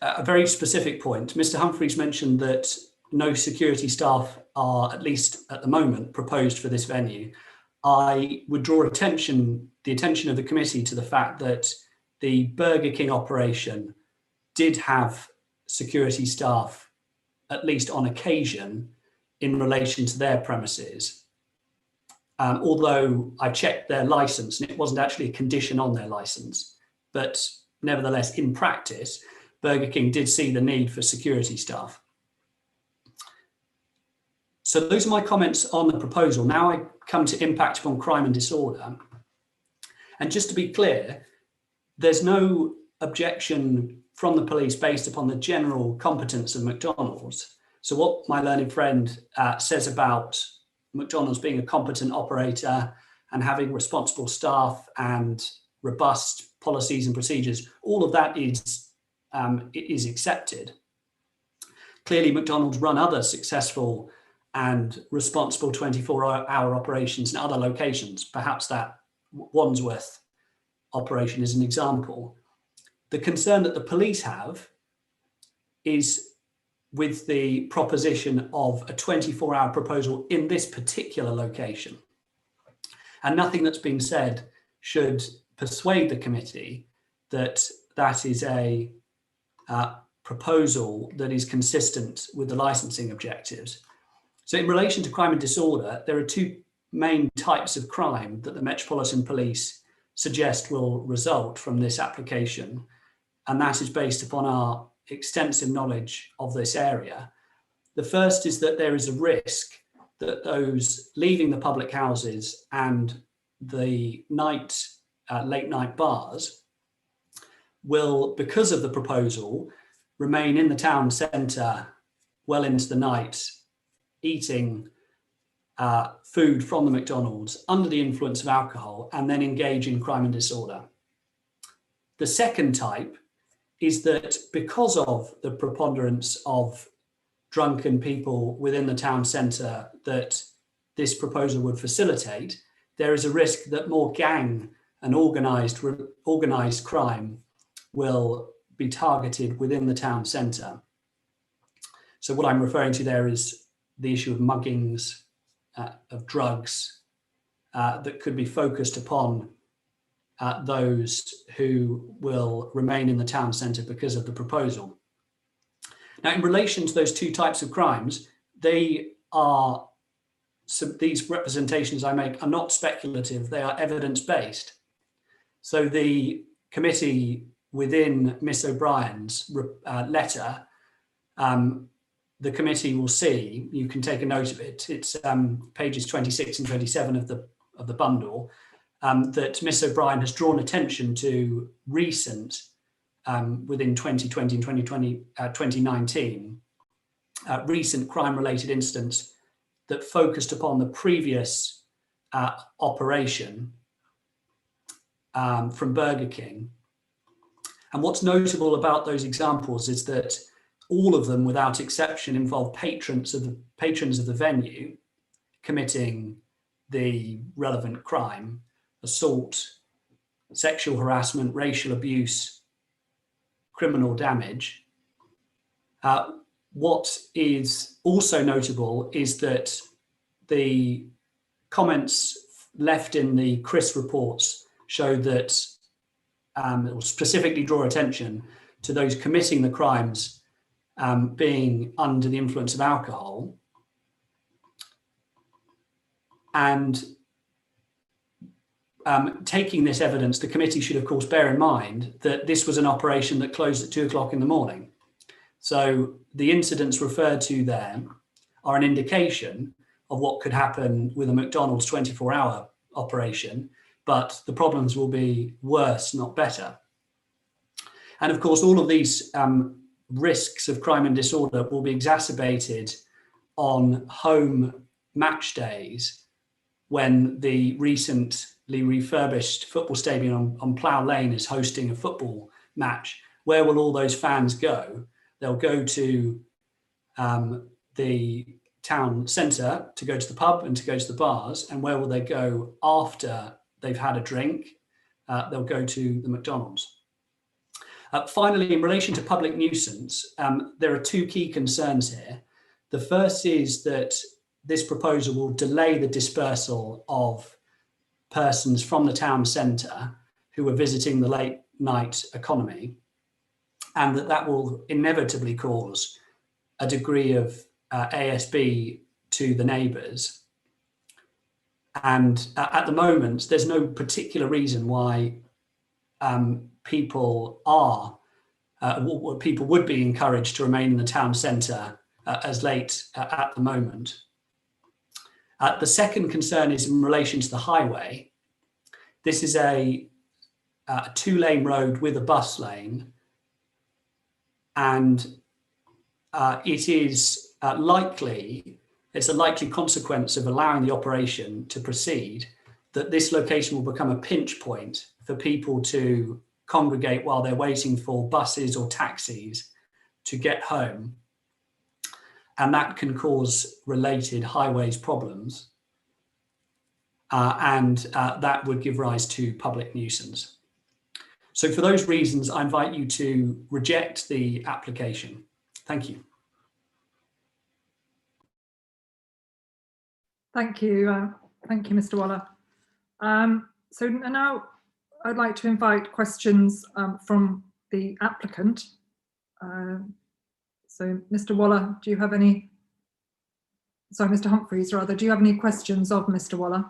a very specific point, Mr. Humphreys mentioned that no security staff are, at least at the moment, proposed for this venue. I would draw the attention of the committee to the fact that the Burger King operation did have security staff, at least on occasion, in relation to their premises. Although I checked their license and it wasn't actually a condition on their license, but nevertheless, in practice, Burger King did see the need for security staff. So those are my comments on the proposal. Now I come to impact upon crime and disorder. And just to be clear, there's no objection from the police based upon the general competence of McDonald's. So what my learned friend says about McDonald's being a competent operator and having responsible staff and robust policies and procedures, all of that is accepted. Clearly, McDonald's run other successful and responsible 24-hour operations in other locations. Perhaps that Wandsworth operation is an example. The concern that the police have is with the proposition of a 24-hour proposal in this particular location. And nothing that's been said should persuade the committee that that is a proposal that is consistent with the licensing objectives. So in relation to crime and disorder, there are two main types of crime that the Metropolitan Police suggest will result from this application. And that is based upon our extensive knowledge of this area. The first is that there is a risk that those leaving the public houses and the late night bars will, because of the proposal, remain in the town centre well into the night, eating food from the McDonald's under the influence of alcohol and then engage in crime and disorder. The second type is that because of the preponderance of drunken people within the town centre that this proposal would facilitate, there is a risk that more gang and organised crime will be targeted within the town centre. So what I'm referring to there is the issue of muggings, of drugs that could be focused upon those who will remain in the town centre because of the proposal. Now, in relation to those two types of crimes, these representations I make are not speculative, they are evidence-based. So the committee within Miss O'Brien's letter, the committee will see, you can take a note of it, it's pages 26 and 27 of the bundle, that Miss O'Brien has drawn attention to recent, within 2020 and 2019, recent crime-related incidents that focused upon the previous operation from Burger King. And what's notable about those examples is that all of them, without exception, involve patrons of the venue committing the relevant crime: assault, sexual harassment, racial abuse, criminal damage. What is also notable is that the comments left in the CRIS reports show that it will specifically draw attention to those committing the crimes being under the influence of alcohol. And taking this evidence, the committee should, of course, bear in mind that this was an operation that closed at 2 o'clock in the morning. So the incidents referred to there are an indication of what could happen with a McDonald's 24-hour operation, but the problems will be worse, not better. And of course, all of these risks of crime and disorder will be exacerbated on home match days when the recently refurbished football stadium on Plough Lane is hosting a football match. Where will all those fans go? They'll go to the town centre to go to the pub and to go to the bars. And where will they go after they've had a drink? They'll go to the McDonald's. Finally, in relation to public nuisance, there are two key concerns here. The first is that this proposal will delay the dispersal of persons from the town centre who are visiting the late night economy, and that will inevitably cause a degree of ASB to the neighbours. And at the moment, there's no particular reason why people would be encouraged to remain in the town centre as late at the moment. The second concern is in relation to the highway. This is a 2-lane road with a bus lane, and it's a likely consequence of allowing the operation to proceed that this location will become a pinch point for people to congregate while they're waiting for buses or taxis to get home. And that can cause related highways problems. And that would give rise to public nuisance. So for those reasons, I invite you to reject the application. Thank you. Thank you. Thank you, Mr. Waller. So now I'd like to invite questions from the applicant. So Mr. Waller, do you have any, sorry, Mr. Humphreys rather, do you have any questions of Mr. Waller?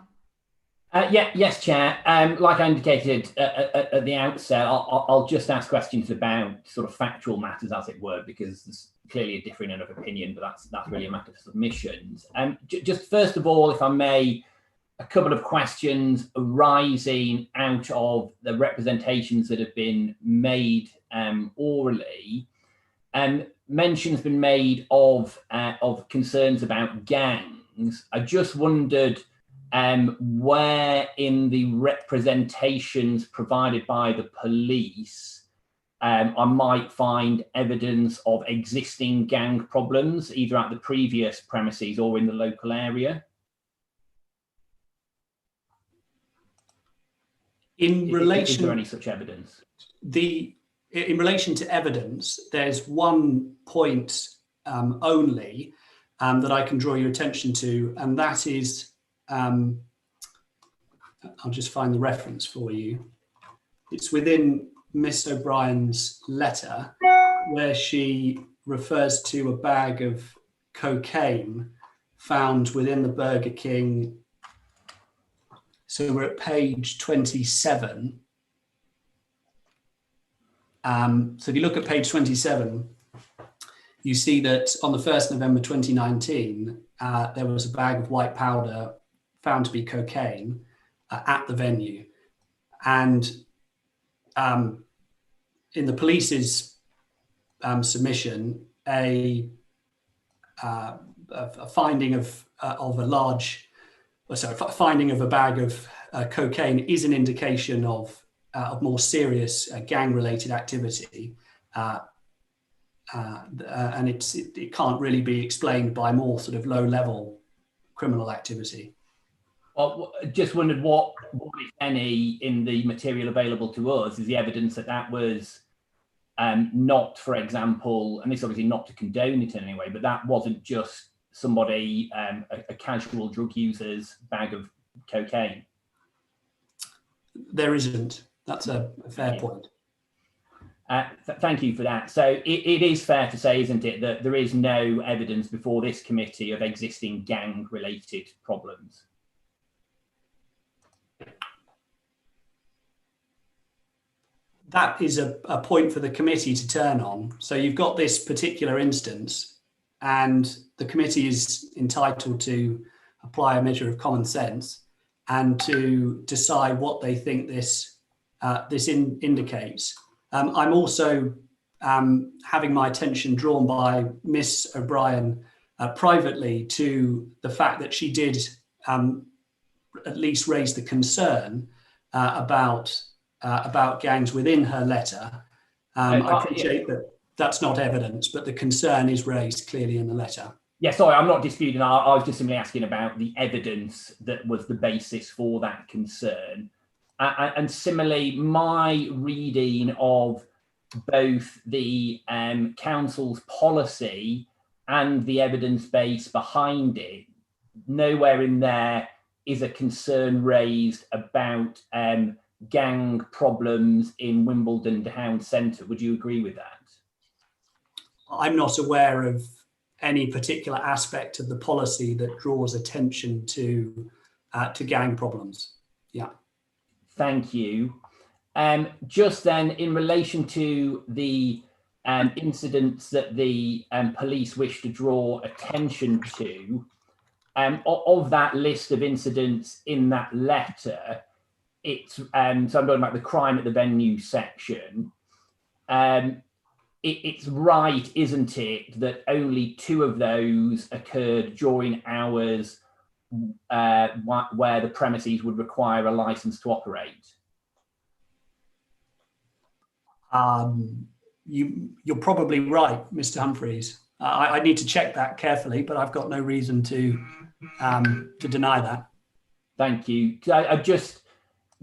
Yes, Chair. Like I indicated at the outset, I'll just ask questions about sort of factual matters, as it were, because there's clearly a differing of opinion, but that's really a matter for submissions. Just first of all, if I may, a couple of questions arising out of the representations that have been made orally. Mention's been made of concerns about gangs. I just wondered where in the representations provided by the police I might find evidence of existing gang problems, either at the previous premises or in the local area. In relation, is there any such evidence? In relation to evidence, there's one point only that I can draw your attention to, and that is, I'll just find the reference for you. It's within Miss O'Brien's letter, where she refers to a bag of cocaine found within the Burger King. So we're at page 27. So if you look at page 27, you see that on the 1st November 2019, there was a bag of white powder found to be cocaine at the venue. And in the police's submission, a finding of finding of a bag of cocaine is an indication of more serious gang-related activity, and it can't really be explained by more sort of low-level criminal activity. Well, just wondered what, if any, in the material available to us is the evidence that was not, for example, and this obviously not to condone it in any way, but that wasn't just somebody, a casual drug user's bag of cocaine. There isn't. That's a fair point. Thank you for that. So it is fair to say, isn't it, that there is no evidence before this committee of existing gang-related problems? That is a point for the committee to turn on. So you've got this particular instance, and the committee is entitled to apply a measure of common sense and to decide what they think this indicates. I'm also having my attention drawn by Miss O'Brien privately to the fact that she did at least raise the concern about gangs within her letter. I appreciate that that's not evidence, but the concern is raised clearly in the letter. Yeah, sorry, I'm not disputing. I was just simply asking about the evidence that was the basis for that concern. And similarly, my reading of both the council's policy and the evidence base behind it, nowhere in there is a concern raised about gang problems in Wimbledon Town Centre. Would you agree with that? I'm not aware of any particular aspect of the policy that draws attention to gang problems. Yeah. Thank you. Just then, in relation to the incidents that the police wish to draw attention to, of that list of incidents in that letter, it's so I'm talking about the crime at the venue section. It's right, isn't it, that only 2 of those occurred during hours where the premises would require a license to operate? You're probably right, Mr. Humphreys. I need to check that carefully, but I've got no reason to deny that. Thank you.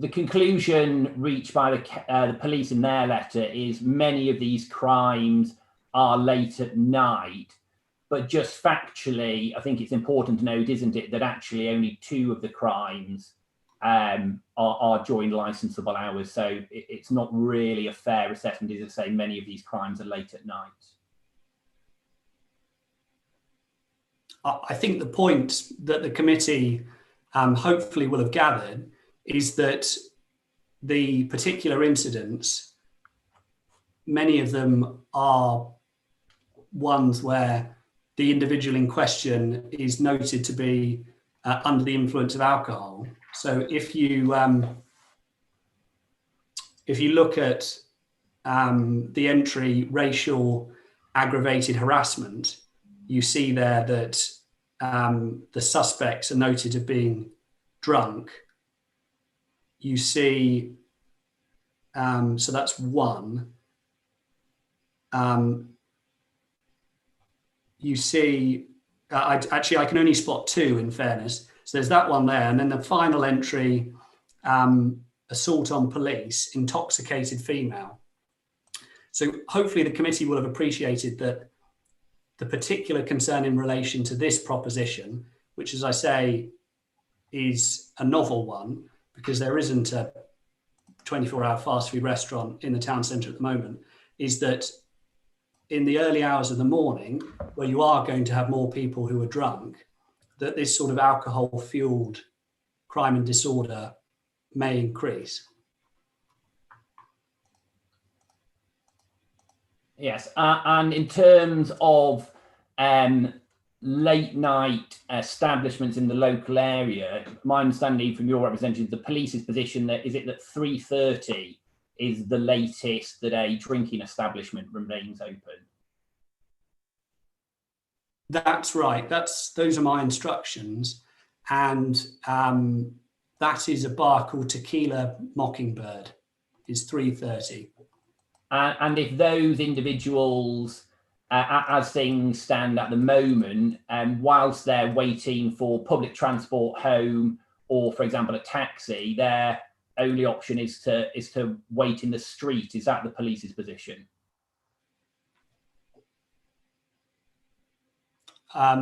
The conclusion reached by the police in their letter is many of these crimes are late at night, but just factually, I think it's important to note, isn't it, that actually only 2 of the crimes are during licensable hours. So it's not really a fair assessment, is to say many of these crimes are late at night. I think the point that the committee hopefully will have gathered is that the particular incidents, many of them are ones where the individual in question is noted to be under the influence of alcohol. So if you look at the entry racial aggravated harassment, you see there that the suspects are noted as being drunk. You see, so that's 1. You see, I can only spot 2 in fairness. So there's that one there. And then the final entry, assault on police, intoxicated female. So hopefully the committee will have appreciated that the particular concern in relation to this proposition, which, as I say, is a novel one, because there isn't a 24-hour fast food restaurant in the town centre at the moment, is that in the early hours of the morning, where you are going to have more people who are drunk, that this sort of alcohol-fueled crime and disorder may increase. Yes, and in terms of late night establishments in the local area, my understanding from your representative, the police's position that is it that 3:30 is the latest that a drinking establishment remains open? That's right. Those are my instructions, and that is a bar called Tequila Mockingbird. Is 3:30. And if those individuals, as things stand at the moment, whilst they're waiting for public transport home or, for example, a taxi, their only option is to wait in the street. Is that the police's position? I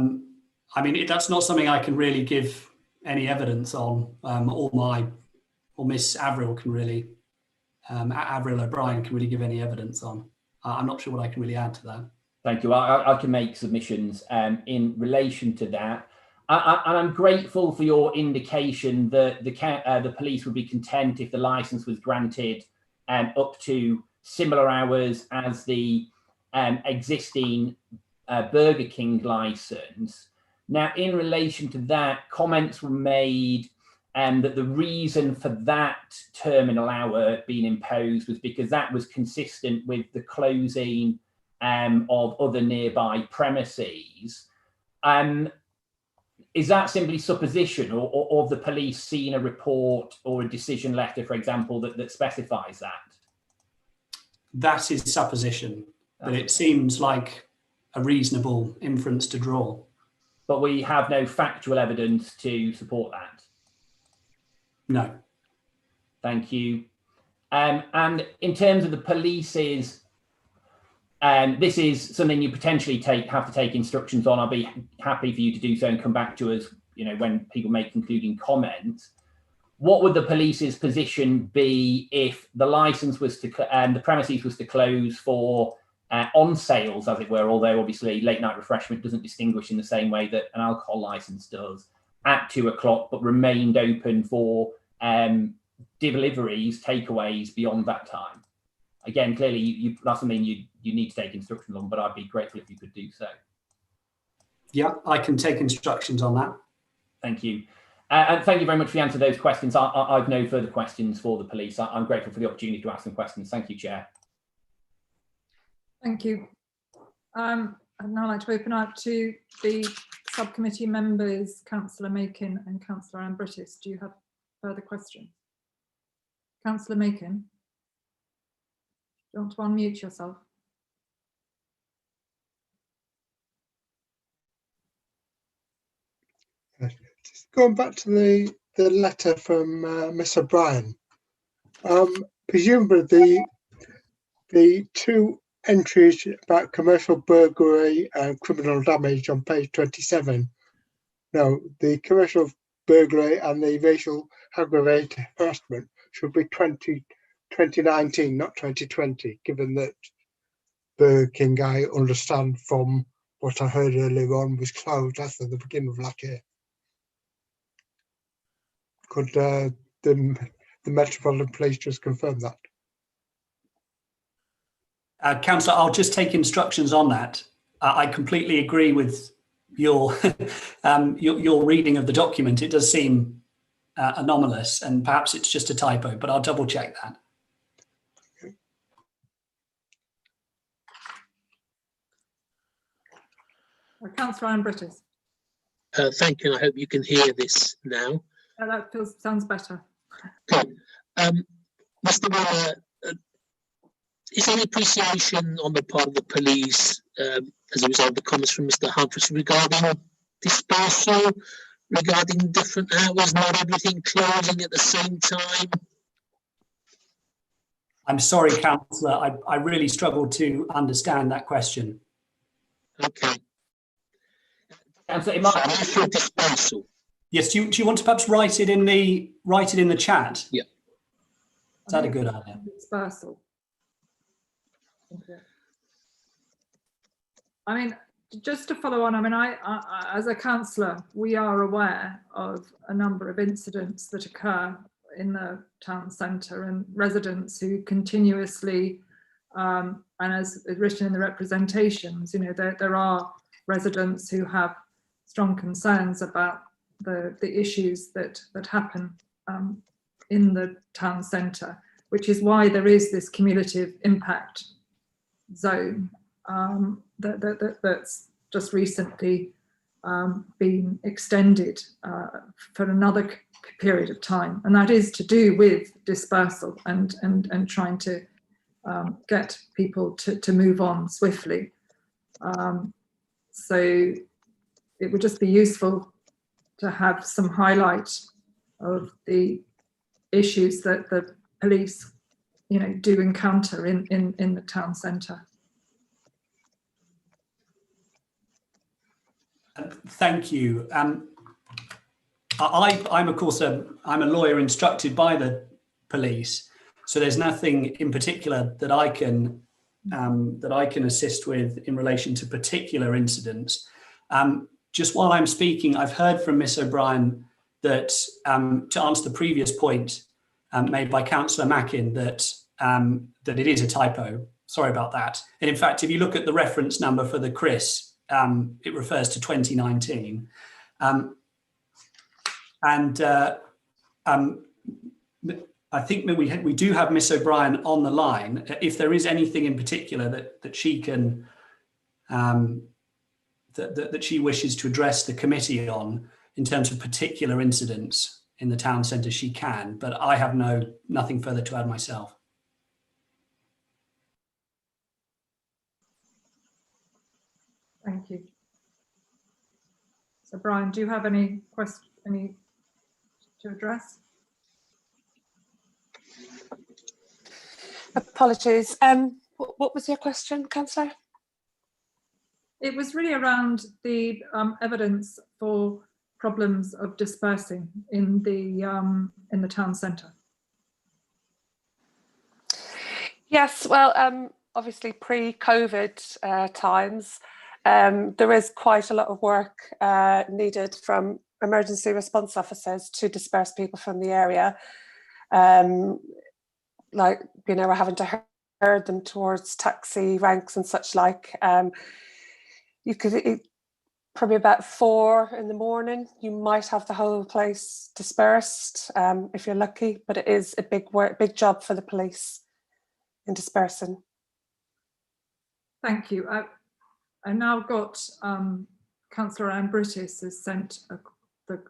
mean, that's not something I can really give any evidence on, or Miss Avril can really, Avril O'Brien can really give any evidence on. I'm not sure what I can really add to that. Thank you. I can make submissions in relation to that. And I'm grateful for your indication that the police would be content if the licence was granted up to similar hours as the existing Burger King licence. Now, in relation to that, comments were made that the reason for that terminal hour being imposed was because that was consistent with the closing of other nearby premises. Is that simply supposition, or have the police seen a report or a decision letter, for example, that specifies that? That is supposition, but it seems like a reasonable inference to draw. But we have no factual evidence to support that? No. Thank you. And in terms of the police's, this is something you potentially have to take instructions on. I'll be happy for you to do so and come back to us you know, when people make concluding comments, what would the police's position be if the license was to and the premises was to close for on sales, as it were, although obviously late night refreshment doesn't distinguish in the same way that an alcohol license does, at 2 o'clock, but remained open for deliveries, takeaways beyond that time? Again, clearly that's something you need to take instructions on, but I'd be grateful if you could do so. Yeah, I can take instructions on that. Thank you. And thank you very much for the answer to those questions. I've no further questions for the police. I'm grateful for the opportunity to ask some questions. Thank you, Chair. Thank you. I'd now like to open up to the subcommittee members, Councillor Makin and Councillor Ambritis. Do you have further questions? Councillor Makin, do you want to unmute yourself? Just going back to the letter from Miss O'Brien, presumably the 2 entries about commercial burglary and criminal damage on page 27. No, the commercial burglary and the racial aggravated harassment should be 2019, not 2020, given that Burger King, I understand from what I heard earlier on, was closed after the beginning of last year. Could the Metropolitan Police just confirm that? Councillor, I'll just take instructions on that. I completely agree with your your reading of the document. It does seem anomalous, and perhaps it's just a typo, but I'll double check that. Councillor Ambritis. Thank you. I hope you can hear this now. That sounds better. Okay. Mr. Waller, is there any appreciation on the part of the police as a result of the comments from Mr. Humphries regarding dispersal, regarding different hours, not everything closing at the same time? I'm sorry, Councillor, I really struggle to understand that question. Okay. And so it might dispersal. Yes, do you want to perhaps write it in the chat? Yeah. Is that a good idea? Dispersal. I mean, just to follow on, I mean, I as a councillor, we are aware of a number of incidents that occur in the town centre, and residents who continuously, and as written in the representations, you know, there are residents who have strong concerns about the issues that happen in the town centre, which is why there is this cumulative impact zone that's just recently been extended for another period of time, and that is to do with dispersal and trying to get people to move on swiftly. So it would just be useful to have some highlight of the issues that the police, you know, do encounter in the town centre. Thank you. I'm of course I'm a lawyer instructed by the police, so there's nothing in particular that I can assist with in relation to particular incidents. Just while I'm speaking, I've heard from Miss O'Brien that to answer the previous point made by Councillor Mackin, that it is a typo. Sorry about that. And in fact, if you look at the reference number for the Chris, it refers to 2019. I think that we do have Miss O'Brien on the line. If there is anything in particular that she can that she wishes to address the committee on in terms of particular incidents in the town centre, she can, but I have nothing further to add myself. Thank you. So Brian, do you have any to address? Apologies. What was your question, Councillor? It was really around the evidence for problems of dispersing in the town centre? Yes, well, obviously pre-COVID times, there is quite a lot of work needed from emergency response officers to disperse people from the area. Like, you know, we're having to herd them towards taxi ranks and such like. You could probably about 4 in the morning, you might have the whole place dispersed if you're lucky, but it is a big job for the police in dispersing. Thank you. I now got Councillor Ambritis has sent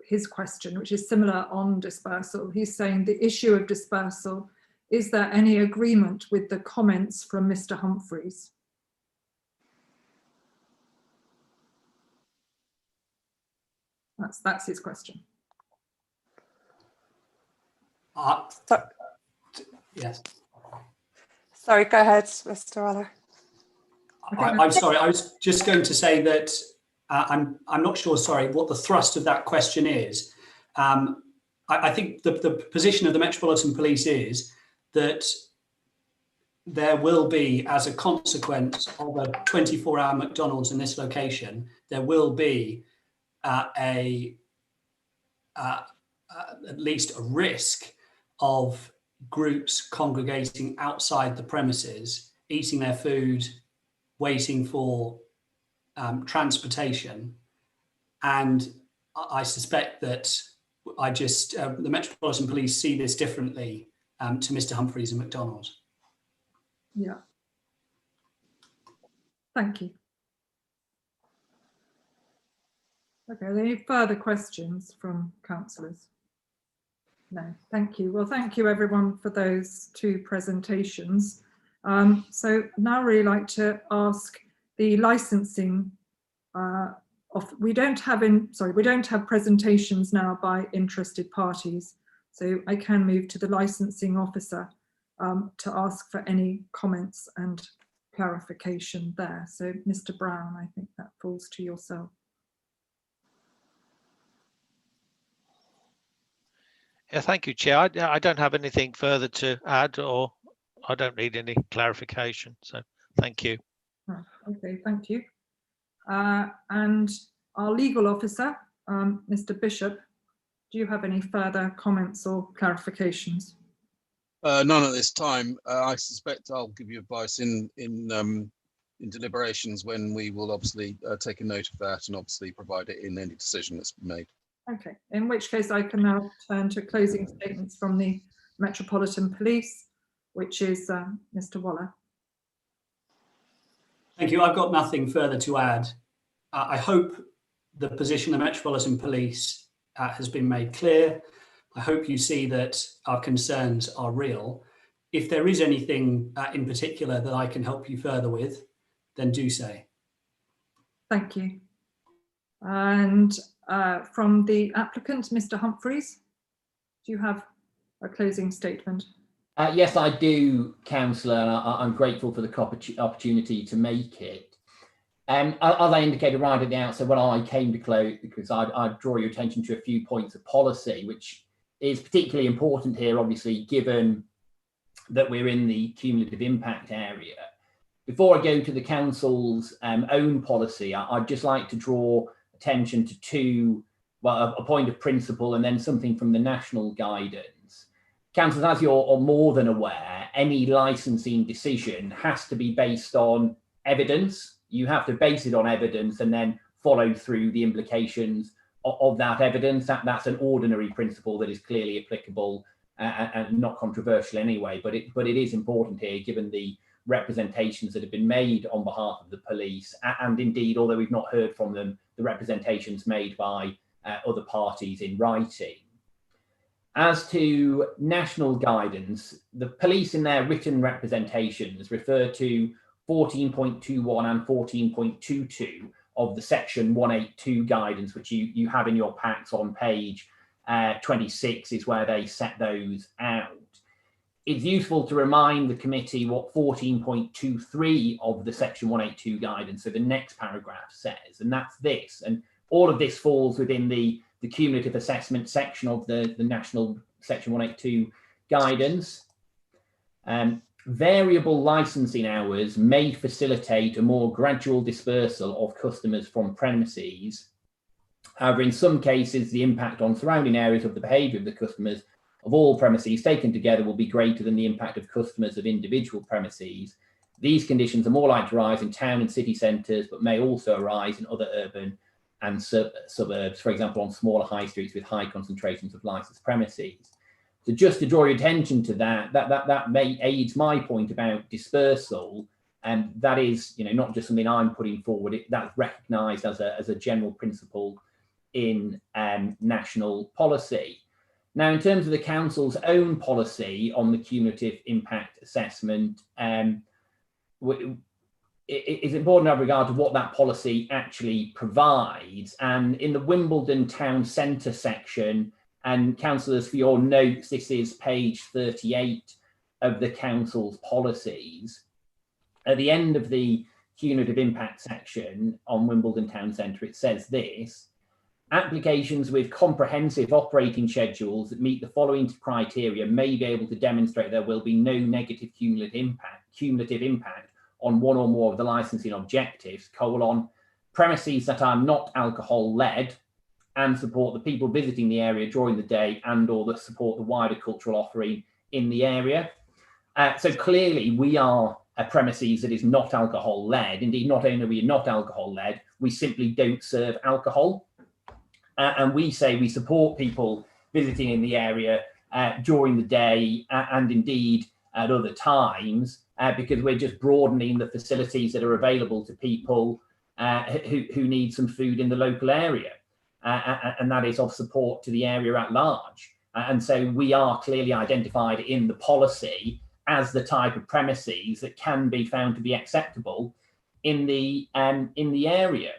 his question, which is similar on dispersal. He's saying the issue of dispersal, is there any agreement with the comments from Mr. Humphreys? That's his question. Yes. Sorry, go ahead, Mr. Waller. I'm sorry, I was just going to say that I'm not sure, sorry, what the thrust of that question is. I think the position of the Metropolitan Police is that there will be, as a consequence of a 24-hour McDonald's in this location, there will be at least a risk of groups congregating outside the premises, eating their food, waiting for transportation. And I suspect that the Metropolitan Police see this differently to Mr. Humphreys and McDonald's. Yeah. Thank you. Okay, are there any further questions from councillors? No, thank you. Well, thank you everyone for those 2 presentations. So now I'd really like to ask the licensing we don't have presentations now by interested parties. So I can move to the licensing officer to ask for any comments and clarification there. So Mr. Brown, I think that falls to yourself. Yeah, thank you, Chair. I don't have anything further to add, or I don't need any clarification. So thank you. Okay, thank you. And our legal officer, Mr. Bishop, do you have any further comments or clarifications? None at this time. I suspect I'll give you advice in deliberations when we will obviously take a note of that and obviously provide it in any decision that's made. Okay, in which case I can now turn to closing statements from the Metropolitan Police, which is Mr. Waller. Thank you. I've got nothing further to add. I hope the position of the Metropolitan Police has been made clear. I hope you see that our concerns are real. If there is anything in particular that I can help you further with, then do say. Thank you. And from the applicant, Mr. Humphreys, do you have a closing statement? Yes, I do, Councillor. I'm grateful for the opportunity to make it. As I indicated right at the outset, when I came to close, because I draw your attention to a few points of policy, which is particularly important here, obviously, given that we're in the cumulative impact area. Before I go to the council's own policy, I'd just like to draw attention to 2, well, a point of principle and then something from the national guidance. Councillors, as you're more than aware, any licensing decision has to be based on evidence. You have to base it on evidence and then follow through the implications of that evidence. That's an ordinary principle that is clearly applicable and not controversial anyway, but it is important here given the representations that have been made on behalf of the police, and indeed, although we've not heard from them, the representations made by other parties in writing. As to national guidance, the police in their written representations refer to 14.21 and 14.22 of the section 182 guidance, which you have in your packs on page 26 is where they set those out. It's useful to remind the committee what 14.23 of the section 182 guidance, so the next paragraph, says, and that's this. And all of this falls within the the cumulative assessment section of the National Section 182 guidance. Variable licensing hours may facilitate a more gradual dispersal of customers from premises. However, in some cases, the impact on surrounding areas of the behaviour of the customers of all premises taken together will be greater than the impact of customers of individual premises. These conditions are more likely to arise in town and city centres, but may also arise in other urban and suburbs, for example, on smaller high streets with high concentrations of licensed premises. So just to draw your attention to that may aids my point about dispersal, and that is, not just something I'm putting forward. That's recognised as a general principle in national policy. Now, in terms of the council's own policy on the cumulative impact assessment, it is important to have regard to what that policy actually provides. And in the Wimbledon Town Centre section, and councillors, for your notes, this is page 38 of the council's policies. At the end of the cumulative impact section on Wimbledon Town Centre, it says this: applications with comprehensive operating schedules that meet the following criteria may be able to demonstrate there will be no negative cumulative impact on one or more of the licensing objectives, premises that are not alcohol-led and support the people visiting the area during the day and or that support the wider cultural offering in the area. So clearly we are a premises that is not alcohol-led. Indeed, not only are we not alcohol-led, we simply don't serve alcohol. And we say we support people visiting in the area during the day and indeed at other times, because we're just broadening the facilities that are available to people who need some food in the local area. And that is of support to the area at large. And so we are clearly identified in the policy as the type of premises that can be found to be acceptable in the area.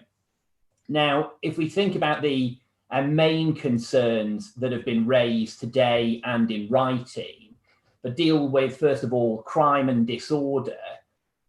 Now, if we think about the main concerns that have been raised today and in writing, but deal with, first of all, crime and disorder,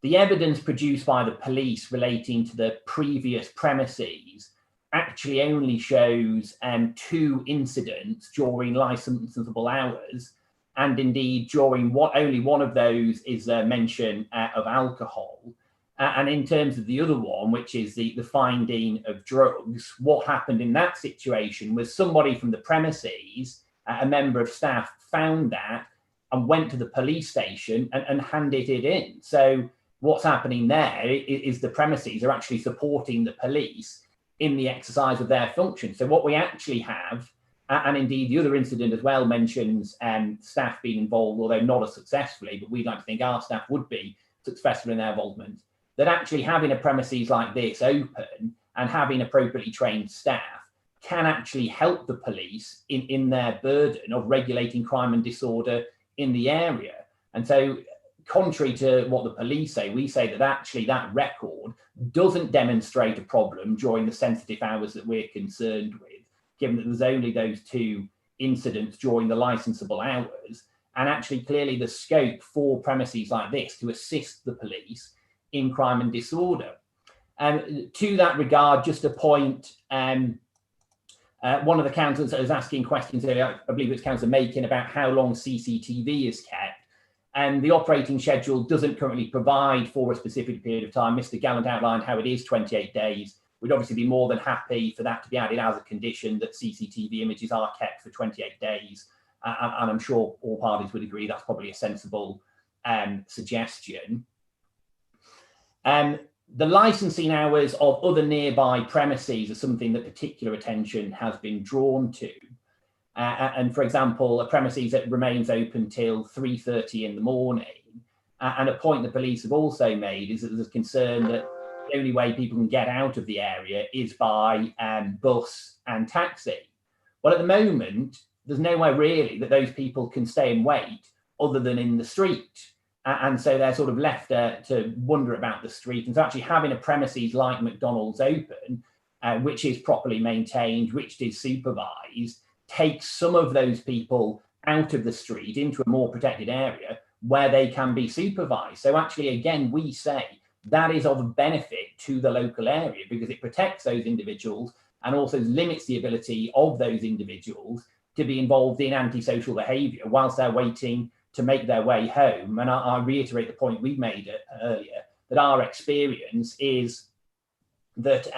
the evidence produced by the police relating to the previous premises actually only shows 2 incidents during licensable hours, and indeed during only one of those is a mention of alcohol. And in terms of the other one, which is the finding of drugs, what happened in that situation was somebody from the premises, a member of staff, found that and went to the police station and handed it in. So what's happening there is the premises are actually supporting the police in the exercise of their function. So what we actually have, and indeed the other incident as well mentions staff being involved, although not as successfully, but we'd like to think our staff would be successful in their involvement, that actually having a premises like this open and having appropriately trained staff can actually help the police in their burden of regulating crime and disorder in the area. And so contrary to what the police say, we say that actually that record doesn't demonstrate a problem during the sensitive hours that we're concerned with, given that there's only those 2 incidents during the licensable hours, and actually clearly the scope for premises like this to assist the police in crime and disorder. To that regard, just a point, one of the councillors was asking questions earlier, I believe it's Councillor Makin, about how long CCTV is kept. And the operating schedule doesn't currently provide for a specific period of time. Mr. Gallant outlined how it is 28 days. We'd obviously be more than happy for that to be added as a condition that CCTV images are kept for 28 days. And I'm sure all parties would agree that's probably a sensible suggestion. The licensing hours of other nearby premises are something that particular attention has been drawn to. And for example, a premises that remains open till 3:30 in the morning. And a point the police have also made is that there's a concern that the only way people can get out of the area is by bus and taxi. Well, at the moment, there's nowhere really that those people can stay and wait other than in the street. And so they're sort of left to wonder about the street. And so actually having a premises like McDonald's open, which is properly maintained, which is supervised, takes some of those people out of the street into a more protected area where they can be supervised. So actually, again, we say that is of benefit to the local area because it protects those individuals and also limits the ability of those individuals to be involved in antisocial behaviour whilst they're waiting to make their way home. And I reiterate the point we made earlier, that our experience is that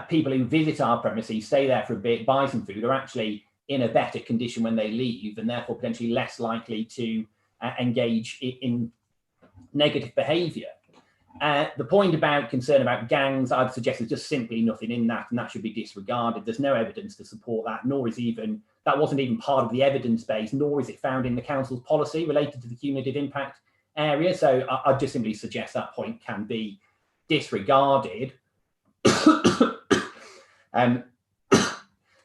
people who visit our premises, stay there for a bit, buy some food, are actually in a better condition when they leave, and therefore potentially less likely to engage in negative behaviour. The point about concern about gangs, I'd suggest there's just simply nothing in that, and that should be disregarded. There's no evidence to support that, nor is that wasn't even part of the evidence base, nor is it found in the council's policy related to the cumulative impact area. So I'd just simply suggest that point can be disregarded.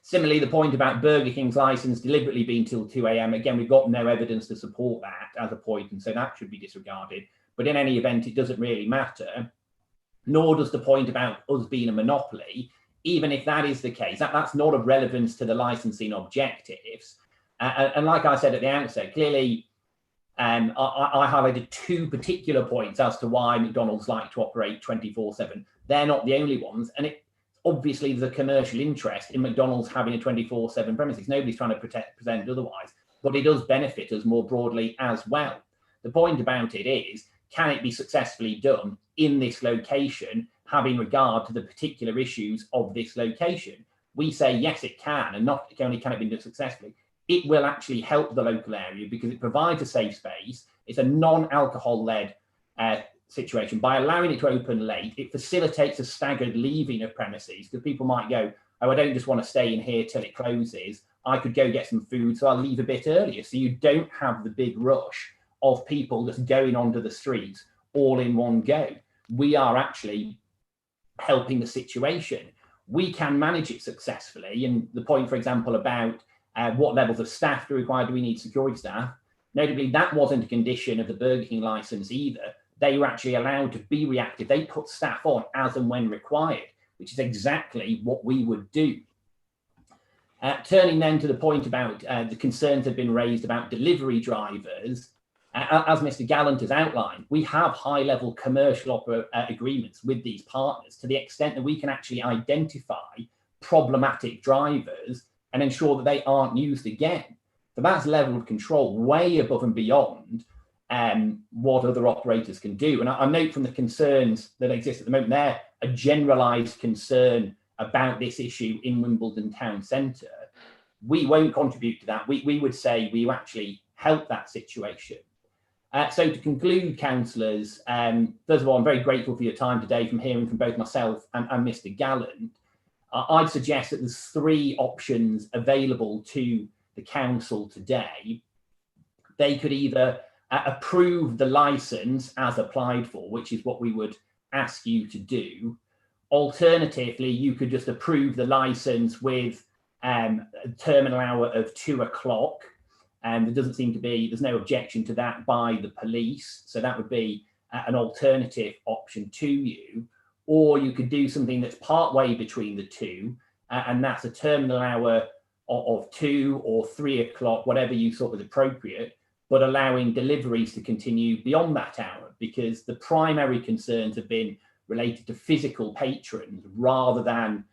Similarly, the point about Burger King's licence deliberately being till 2 a.m, again, we've got no evidence to support that as a point, and so that should be disregarded. But in any event, it doesn't really matter, nor does the point about us being a monopoly. Even if that is the case, that's not of relevance to the licensing objectives. And like I said at the outset, clearly, I highlighted two particular points as to why McDonald's like to operate 24/7. They're not the only ones, and obviously there's a commercial interest in McDonald's having a 24/7 premises. Nobody's trying to present otherwise, but it does benefit us more broadly as well. The point about it is, can it be successfully done in this location, having regard to the particular issues of this location? We say yes, it can, and not only can it be done successfully, it will actually help the local area because it provides a safe space. It's a non-alcohol-led situation. By allowing it to open late, it facilitates a staggered leaving of premises, because people might go, oh, I don't just want to stay in here till it closes. I could go get some food, so I'll leave a bit earlier. So you don't have the big rush of people just going onto the streets all in one go. We are actually helping the situation. We can manage it successfully. And the point, for example, about what levels of staff do we require, do we need security staff? Notably, that wasn't a condition of the Burger King licence either. They were actually allowed to be reactive. They put staff on as and when required, which is exactly what we would do. Turning then to the point about the concerns that have been raised about delivery drivers, as Mr. Gallant has outlined, we have high-level commercial agreements with these partners to the extent that we can actually identify problematic drivers and ensure that they aren't used again. So that's level of control way above and beyond what other operators can do. And I note from the concerns that exist at the moment, they're a generalised concern about this issue in Wimbledon town centre. We won't contribute to that. We would say we actually help that situation. So to conclude, councillors, first of all, I'm very grateful for your time today from hearing from both myself and Mr. Gallant. I'd suggest that there's three options available to the council today. They could either approve the licence as applied for, which is what we would ask you to do. Alternatively, you could just approve the licence with a terminal hour of 2 o'clock. And there doesn't seem to be, there's no objection to that by the police. So that would be an alternative option to you. Or you could do something that's partway between the two, and that's a terminal hour of 2 or 3 o'clock, whatever you thought was appropriate, but allowing deliveries to continue beyond that hour, because the primary concerns have been related to physical patrons rather than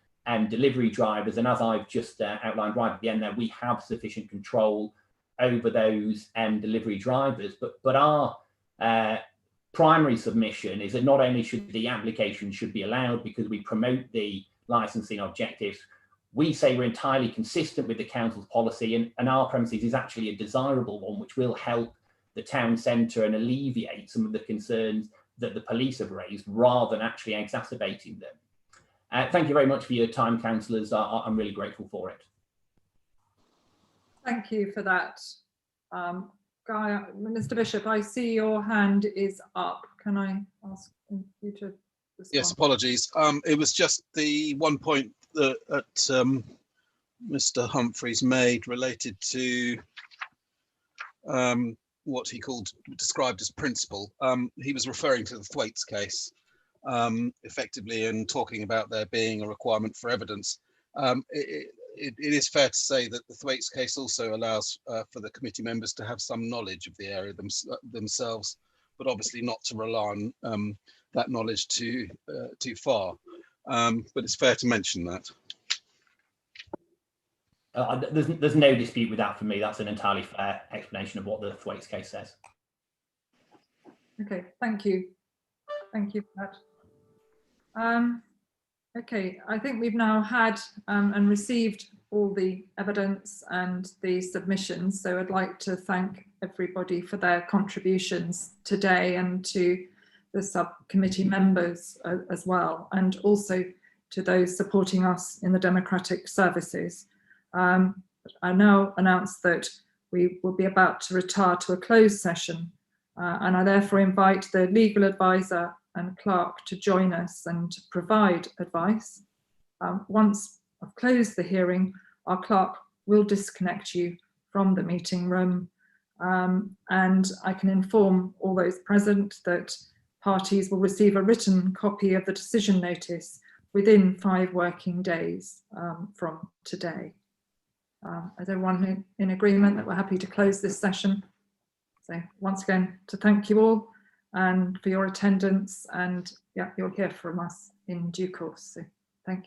delivery drivers. And as I've just outlined right at the end there, we have sufficient control over those delivery drivers. But our primary submission is that not only should the application should be allowed because we promote the licensing objectives, we say we're entirely consistent with the council's policy, and our premises is actually a desirable one, which will help the town centre and alleviate some of the concerns that the police have raised rather than actually exacerbating them. Thank you very much for your time, councillors. I'm really grateful for it. Thank you for that. Guy, Mr. Bishop, I see your hand is up. Can I ask you to respond? Yes, apologies. It was just the one point that Mr. Humphreys made related to what he described as principle. He was referring to the Thwaites case, effectively, and talking about there being a requirement for evidence. It is fair to say that the Thwaites case also allows for the committee members to have some knowledge of the area themselves, but obviously not to rely on that knowledge too far. but it's fair to mention that. There's no dispute with that for me. That's an entirely fair explanation of what the Thwaites case says. Okay, thank you. Thank you for that. Okay, I think we've now had and received all the evidence and the submissions. So I'd like to thank everybody for their contributions today, and to the subcommittee members as well, and also to those supporting us in the democratic services. I now announce that we will be about to retire to a closed session, and I therefore invite the legal advisor and clerk to join us and to provide advice. Once I've closed the hearing, our clerk will disconnect you from the meeting room, and I can inform all those present that parties will receive a written copy of the decision notice within 5 working days from today. Is everyone in agreement that we're happy to close this session? So once again, to thank you all and for your attendance, and yeah, you'll hear from us in due course. So thank you.